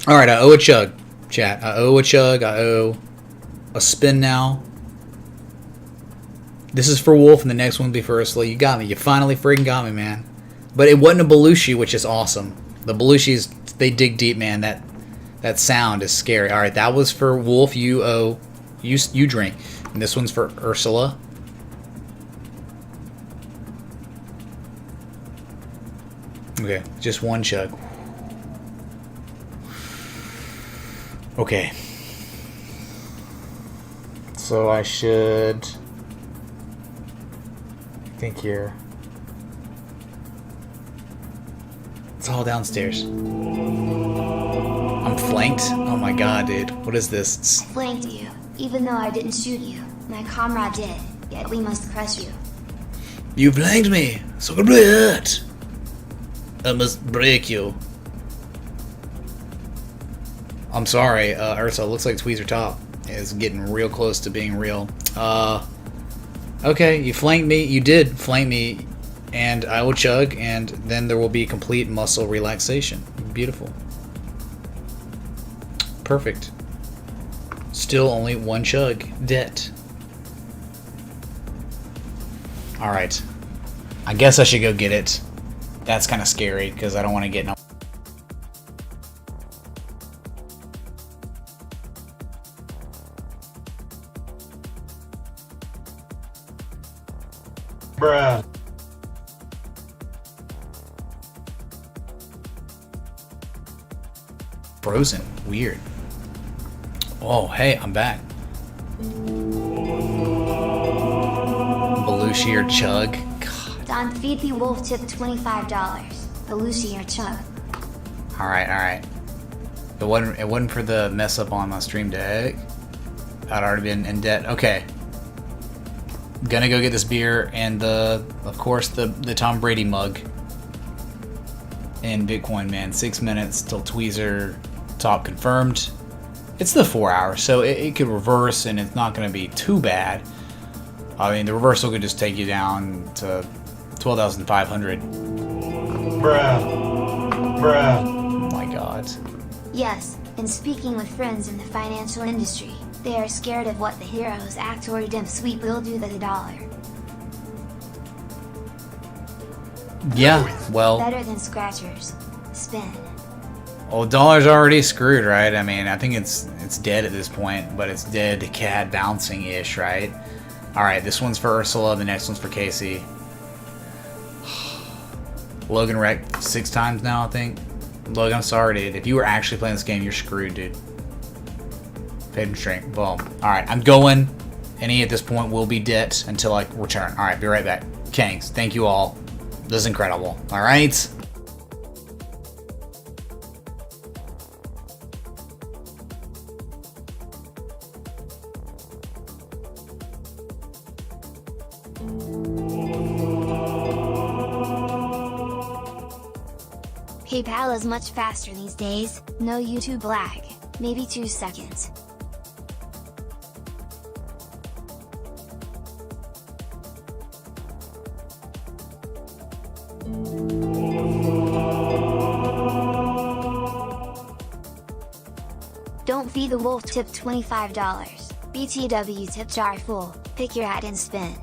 All right, I owe a chug, chat. I owe a chug. I owe a spin now. This is for Wolf, and the next one will be for Ursula. You got me. You finally freaking got me, man. But it wasn't a Belushi, which is awesome. The Belushis, they dig deep, man. That sound is scary. All right, that was for Wolf. You owe, you drink. And this one's for Ursula. Okay, just one chug. Okay. So I should think here. It's all downstairs. I'm flanked? Oh my god, dude. What is this? I flanked you, even though I didn't shoot you. My comrade did, yet we must crush you. You flanked me, so good hurt. I must break you. I'm sorry, Ursula. Looks like Tweezer Top is getting real close to being real. Okay, you flanked me. You did flank me, and I will chug, and then there will be complete muscle relaxation. Beautiful. Perfect. Still only one chug. Debt. Alright. I guess I should go get it. That's kind of scary, because I don't want to get no. frozen. Weird. Oh, hey, I'm back. Belushi or Chug? Don Feedly Wolf tipped $25. Belushi or Chug? Alright, alright. It wasn't for the mess up on my stream deck. I'd already been in debt. Okay. Gonna go get this beer and of course the Tom Brady mug. And Bitcoin, man. 6 minutes till Tweezer top confirmed. It's the 4 hours, so it could reverse and it's not gonna be too bad. I mean, the reversal could just take you down to 12,500. Bruh. Oh my god. Yes, and speaking with friends in the financial industry, they are scared of what the Heroes Act or Dim Sweep will do to the dollar. Yeah, well... Better than Scratchers. Spin. Well, dollar's already screwed, right? I mean, I think it's dead at this point, but it's dead CAD bouncing-ish, right? Alright, this one's for Ursula, the next one's for Casey. Logan wrecked 6 times now, I think. Logan, I'm sorry, dude. If you were actually playing this game, you're screwed, dude. Paid and shrink. Boom. Alright, I'm going. Any at this point will be debt until I return. Alright, be right back. Kangs, thank you all. This is incredible. Alright? PayPal is much faster these days, no YouTube lag, maybe 2 seconds. Don't feed the wolf tip $25. BTW tip jar full, pick your hat and spin.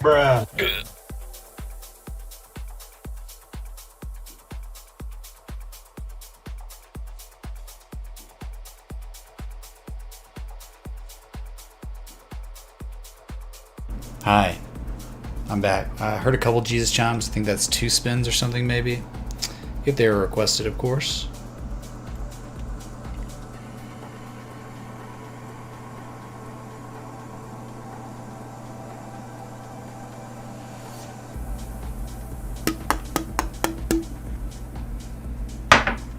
Bruh. Hi. I'm back. I heard a couple Jesus chimes. I think that's 2 spins or something, maybe. If they were requested, of course.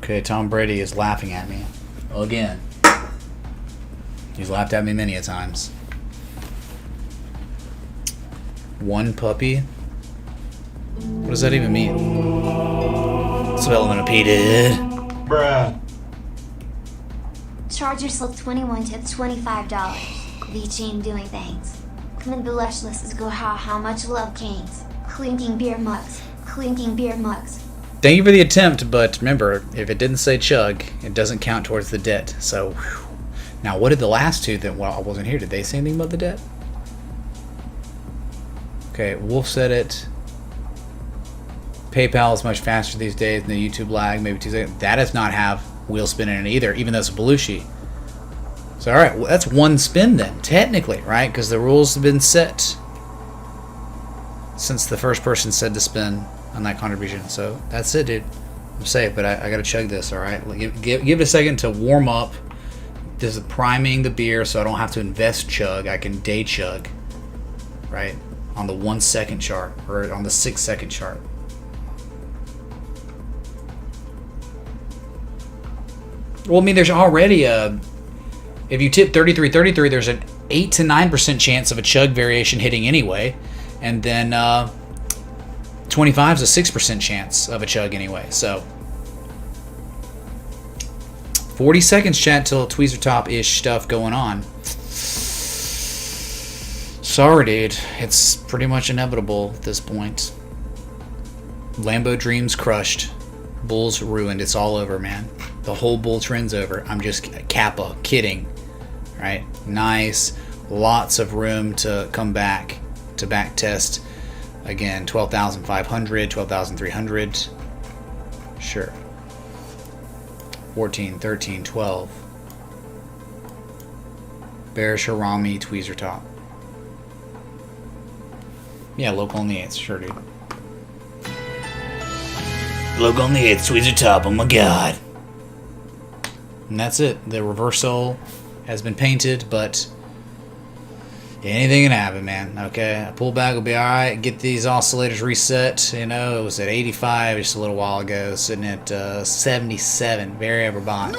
Okay, Tom Brady is laughing at me. Again. He's laughed at me many a times. One puppy? What does that even mean? Spelling repeated. Bruh. Charger slip 21 tips $25. VeChain doing things. Come in the lush lists go how much love kings. Clinking beer mugs. Clinking beer mugs. Thank you for the attempt, but remember, if it didn't say chug, it doesn't count towards the debt. So, whew. Now what did the last two that, well, I wasn't here, did they say anything about the debt? Okay, Wolf said it. PayPal is much faster these days than the YouTube lag, maybe 2 seconds. That does not have wheel spin in it either, even though it's a Belushi. So, alright, well, that's one spin then, technically, right? Because the rules have been set since the first person said to spin on that contribution. So, that's it, dude. I'm safe, but I gotta chug this, alright? Give it a second to warm up. This is priming the beer so I don't have to invest chug. I can day chug, right? On the 1 second chart, or on the 6 second chart. Well, I mean, there's already a... If you tip 33.33, there's an 8 to 9% chance of a chug variation hitting anyway. And then 25 is a 6% chance of a chug anyway. So 40 seconds chat till Tweezer Top-ish stuff going on. Sorry, dude. It's pretty much inevitable at this point. Lambo dreams crushed. Bulls ruined. It's all over, man. The whole bull trend's over. I'm just Kappa kidding. Right? Nice. Lots of room to come back to back test. Again, 12,500, 12,300. Sure. 14, 13, 12. Bearish Harami, Tweezer Top. Yeah, local on the 8th. Sure, dude. Local on the 8th, Tweezer Top. Oh my god. And that's it. The reversal has been painted, but anything can happen, man. Okay, a pullback will be alright. Get these oscillators reset. You know, it was at 85 just a little while ago, sitting at 77. Very overbought.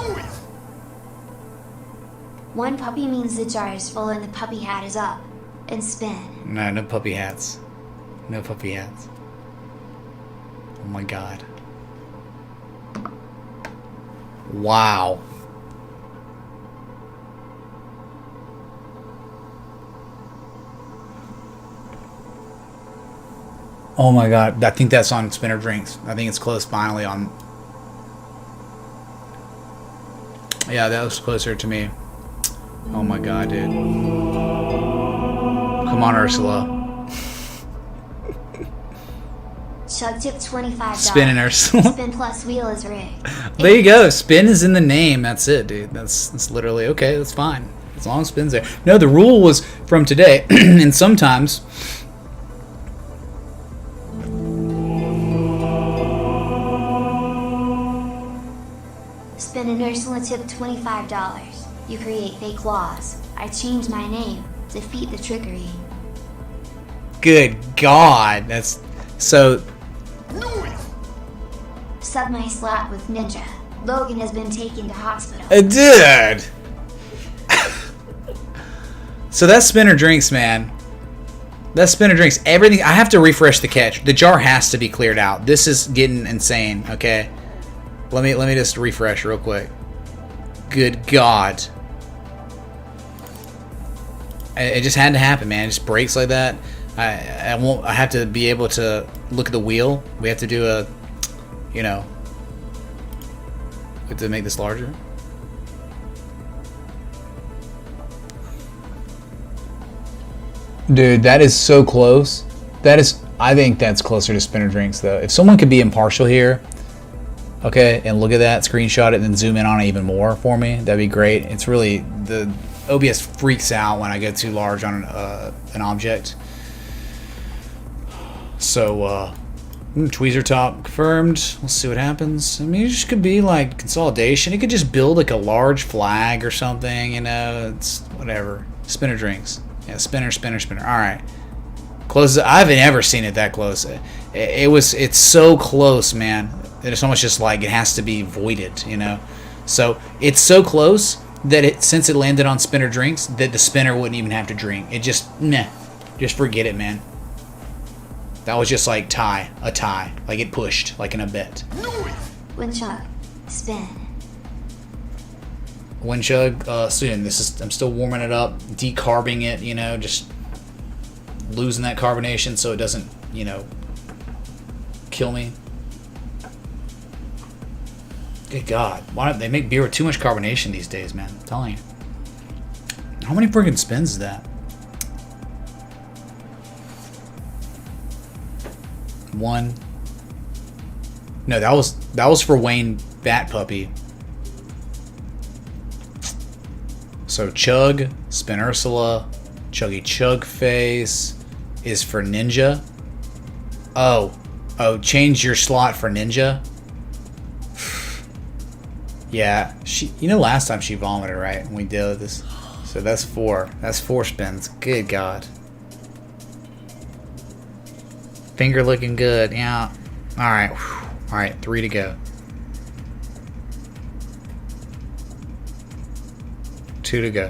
One puppy means the jar is full and the puppy hat is up. And spin. No, no puppy hats. No puppy hats. Oh my god. Wow. Oh my god, I think that's on Spinner Drinks. I think it's close finally on... Yeah, that was closer to me. Oh my god, dude. Come on, Ursula. Chug tip $25. Spin Ursula. Spin plus wheel is rigged. There you go. Spin is in the name. That's it, dude. That's literally okay. That's fine. As long as spin's there. No, the rule was from today, and sometimes... Spin and Ursula tip $25. You create fake laws. I change my name. Defeat the trickery. Good God. That's... So... Sub my slot with Ninja. Logan has been taken to hospital. Dude! So that's Spinner Drinks, man. That's Spinner Drinks. Everything... I have to refresh the catch. The jar has to be cleared out. This is getting insane, okay? Let me just refresh real quick. Good God. It just had to happen, man. It just breaks like that. I won't... I have to be able to look at the wheel. We have to do a... You know... We have to make this larger. Dude, that is so close. That is... I think that's closer to Spinner Drinks, though. If someone could be impartial here... Okay, and look at that, screenshot it, and then zoom in on it even more for me. That'd be great. It's really... The OBS freaks out when I go too large on an object. So, Tweezer Top confirmed. Let's see what happens. I mean, it just could be like consolidation. It could just build like a large flag or something, you know. It's whatever. Spinner Drinks. Yeah, spinner. Alright. Close. I haven't ever seen it that close. It's so close, man. It's almost just like it has to be voided, you know. So it's so close that since it landed on Spinner Drinks, that the spinner wouldn't even have to drink. It just, meh. Just forget it, man. That was just like a tie. Like it pushed, like in a bet. Windchug. Spin. Windchug, soon. I'm still warming it up, decarbing it, you know, just losing that carbonation so it doesn't, you know, kill me. Good God. Why don't they make beer with too much carbonation these days, man? I'm telling you. How many friggin' spins is that? 1. No, that was for Wayne Bat Puppy. So Chug, Spin Ursula, Chuggy Chug Face is for Ninja. Oh, change your slot for Ninja. Yeah, you know last time she vomited, right? When we did this. So that's 4. That's 4 spins. Good God. Finger looking good. Yeah. All right. All right. 3 to go. 2 to go.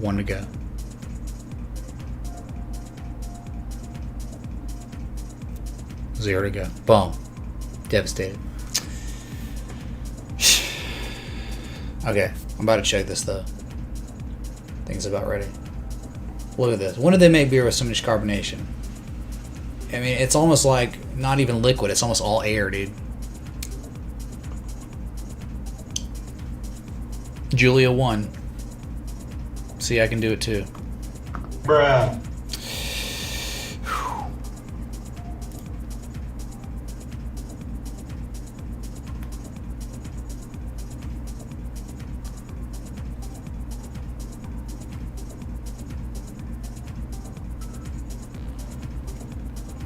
One to go. 0 to go. Boom. Devastated. Okay, I'm about to check this though. Thing's about ready. Look at this. When did they make beer with so much carbonation? I mean, it's almost like not even liquid. It's almost all air, dude. Julia won. See, I can do it too. Bruh.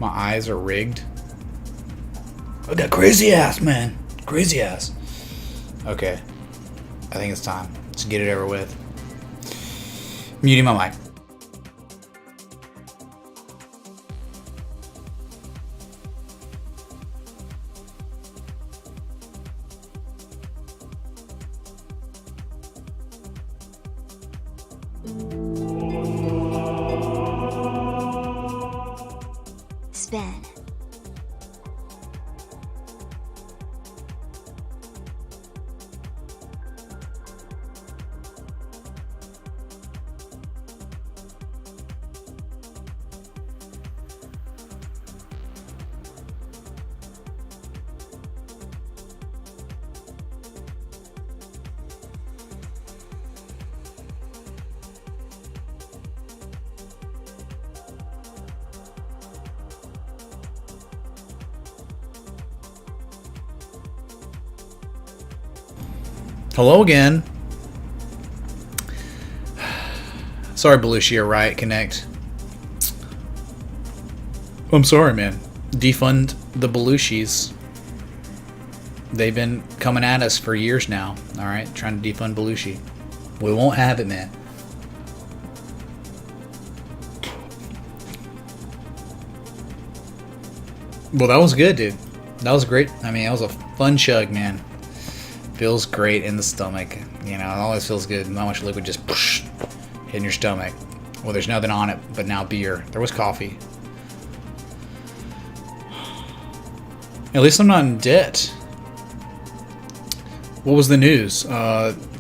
My eyes are rigged. I got crazy ass, man. Crazy ass. Okay. I think it's time. Let's get it over with. Muting my mic. Spin. Hello again. Sorry, Belushi, you're right. Connect. I'm sorry, man. Defund the Belushis. They've been coming at us for years now. Alright, trying to defund Belushi. We won't have it, man. Well, that was good, dude. That was great. I mean, that was a fun chug, man. Feels great in the stomach. You know, it always feels good. Not much liquid just whoosh, hitting your stomach. Well, there's nothing on it, but now beer. There was coffee. At least I'm not in debt. What was the news?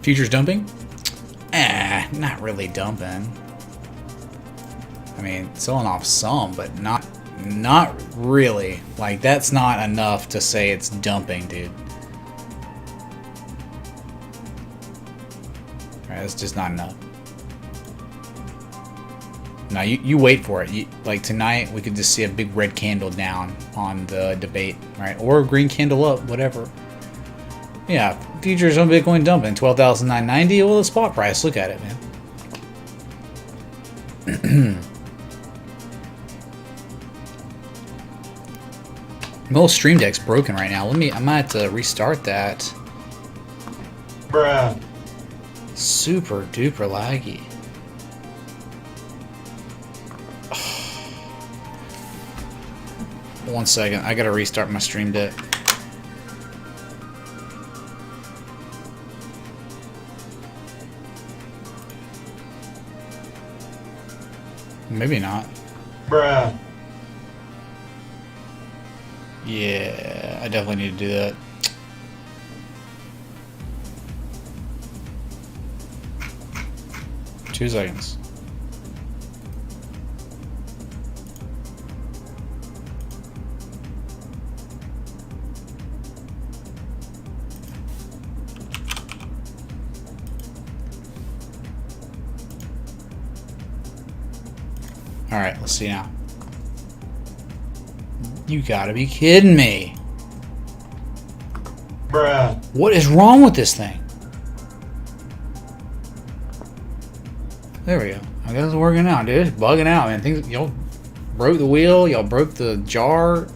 Futures dumping? Not really dumping. I mean, selling off some, but not really. Like, that's not enough to say it's dumping, dude. It's just not enough. Now you wait for it. Like tonight, we could just see a big red candle down on the debate, right? Or a green candle up, whatever. Yeah, futures on Bitcoin dumping 12,990. Well, the spot price. Look at it, man. My whole Stream Deck's broken right now. I might have to restart that. Bruh. Super duper laggy. One second, I gotta restart my Stream Deck. Maybe not. Bruh. Yeah, I definitely need to do that. Two seconds. All right, let's see now. You gotta be kidding me. Bruh. What is wrong with this thing? There we go. I guess it's working out, dude. It's bugging out, man. Things, y'all broke the wheel. Y'all broke the jar.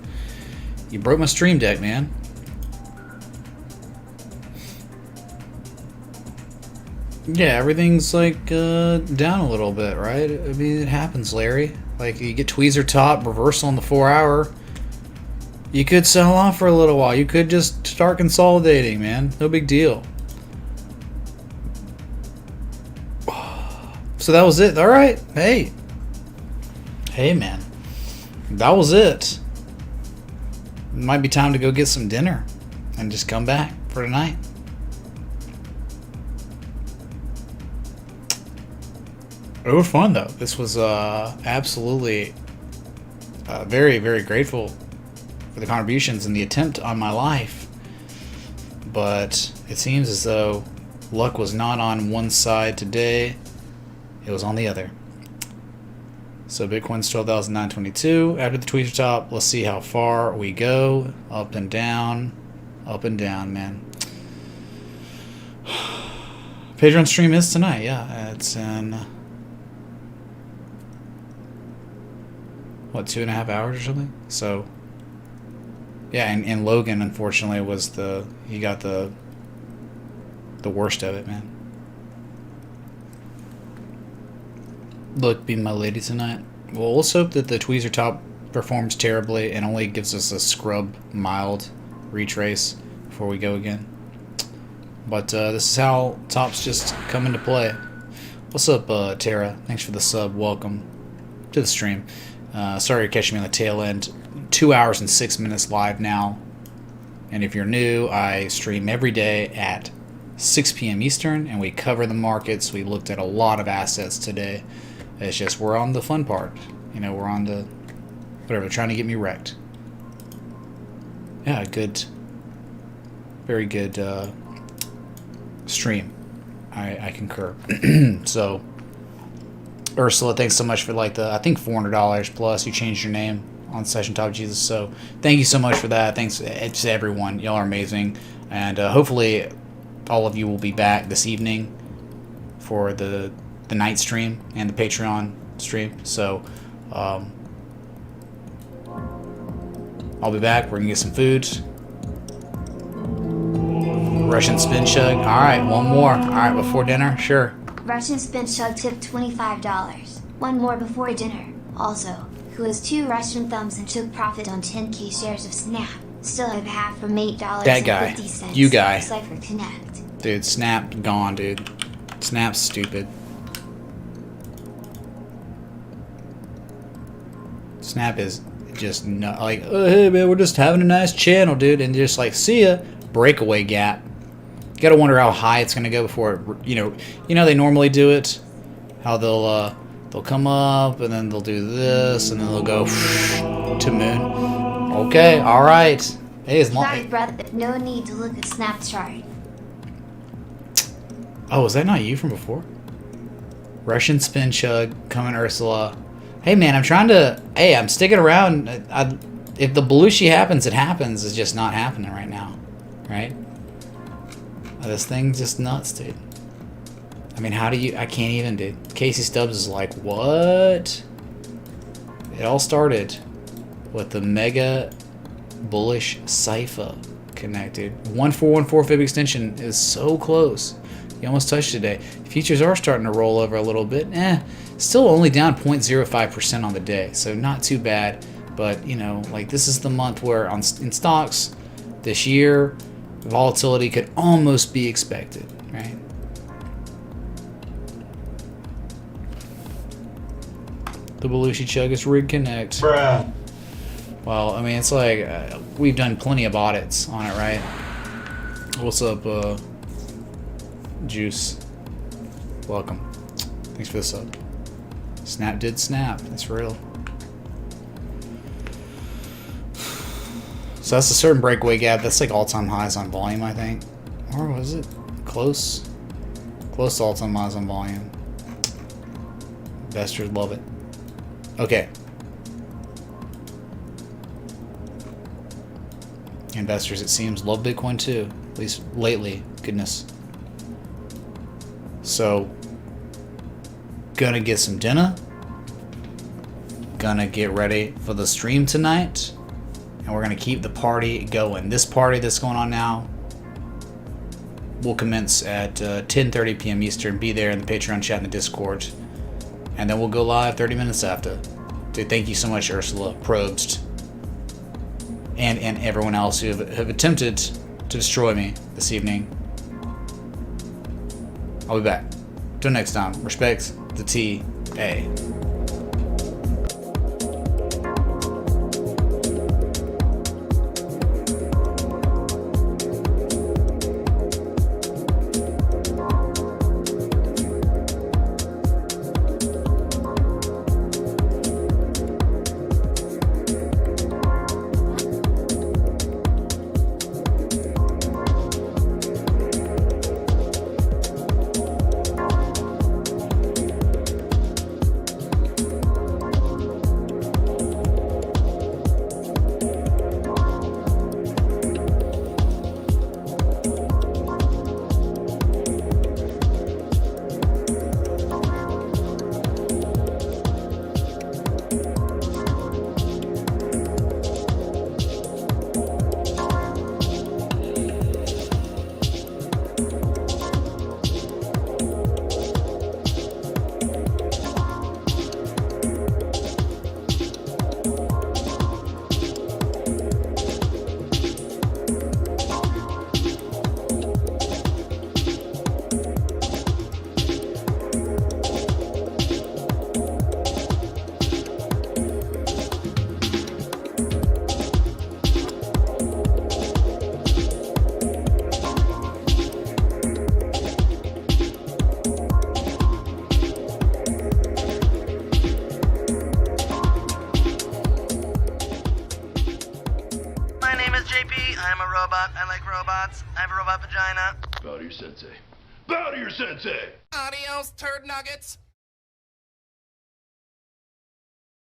You broke my stream deck, man. Yeah, everything's like down a little bit, right? I mean, it happens, Larry. Like, you get tweezer top, reversal on the 4 hour. You could sell off for a little while. You could just start consolidating, man. No big deal. So that was it. All right. Hey. Hey, man. That was it. It might be time to go get some dinner and just come back for tonight. It was fun, though. This was absolutely very, very grateful for the contributions and the attempt on my life. But it seems as though luck was not on one side today. It was on the other. So Bitcoin's 12,922. After the tweeter top, let's see how far we go. Up and down. Up and down, man. Patreon stream is tonight. Yeah, it's in... what, 2.5 hours or something? So, yeah, and Logan, unfortunately, was he got the worst of it, man. Look, be my lady tonight. Well, let's hope that the tweezer top performs terribly and only gives us a scrub mild retrace before we go again. But this is how tops just come into play. What's up, Tara? Thanks for the sub. Welcome to the stream. Sorry you're catching me on the tail end. 2 hours and 6 minutes live now. And if you're new, I stream every day at 6 p.m. Eastern, and we cover the markets. We looked at a lot of assets today. It's just we're on the fun part. You know, we're on the whatever, trying to get me wrecked. Yeah, good. Very good stream. I concur. So... Ursula, thanks so much for like I think $400 plus. You changed your name on Session Top Jesus, so thank you so much for that. Thanks to everyone. Y'all are amazing, and hopefully all of you will be back this evening for the night stream and the Patreon stream. So I'll be back. We're gonna get some food. Russian spin chug. All right, one more. All right, before dinner, sure. Russian spin chug tip $25. One more before dinner. Also, who has 2 Russian thumbs and took profit on 10k shares of Snap? Still have half from $8.50. That guy. You guy. Cypher Connect. Dude, Snap gone, dude. Snap's stupid. Snap is just not like, oh, hey man, we're just having a nice channel, dude, and just like, see ya. Breakaway gap. You gotta wonder how high it's gonna go before it, you know they normally do it. How they'll come up and then they'll do this and then they'll go to moon. Okay, all right. Hey, as long. Sorry, brother, no need to look at Snap chart. Oh, was that not you from before? Russian spin chug, coming Ursula. Hey man, I'm trying to. Hey, I'm sticking around. If the Belushi happens, it happens. It's just not happening right now, right? This thing's just nuts, dude. I mean, how do you... I can't even, dude. Casey Stubbs is like, what? It all started with the mega bullish cipher connected. 1414 fib extension is so close. You almost touched today. Futures are starting to roll over a little bit. Still only down 0.05% on the day, so not too bad. But, you know, like this is the month where in stocks this year... volatility could almost be expected, right? The Belushi Chug is Rig Connect. Bruh. Well, I mean, it's like we've done plenty of audits on it, right? What's up, Juice? Welcome. Thanks for the sub. Snap did snap. That's real. So that's a certain breakaway gap. That's like all-time highs on volume, I think. Or was it close? Close to all-time highs on volume. Investors love it. Okay. Investors, it seems, love Bitcoin too. At least lately. Goodness. So, gonna get some dinner. Gonna get ready for the stream tonight. And we're gonna keep the party going. This party that's going on now will commence at 10:30 p.m. Eastern. Be there in the Patreon chat and the Discord. And then we'll go live 30 minutes after. Dude, thank you so much, Ursula, Probst, and everyone else who have attempted to destroy me this evening. I'll be back. Till next time. Respect the TA. Bow to your sensei. Bow to your sensei! Adios, turd nuggets.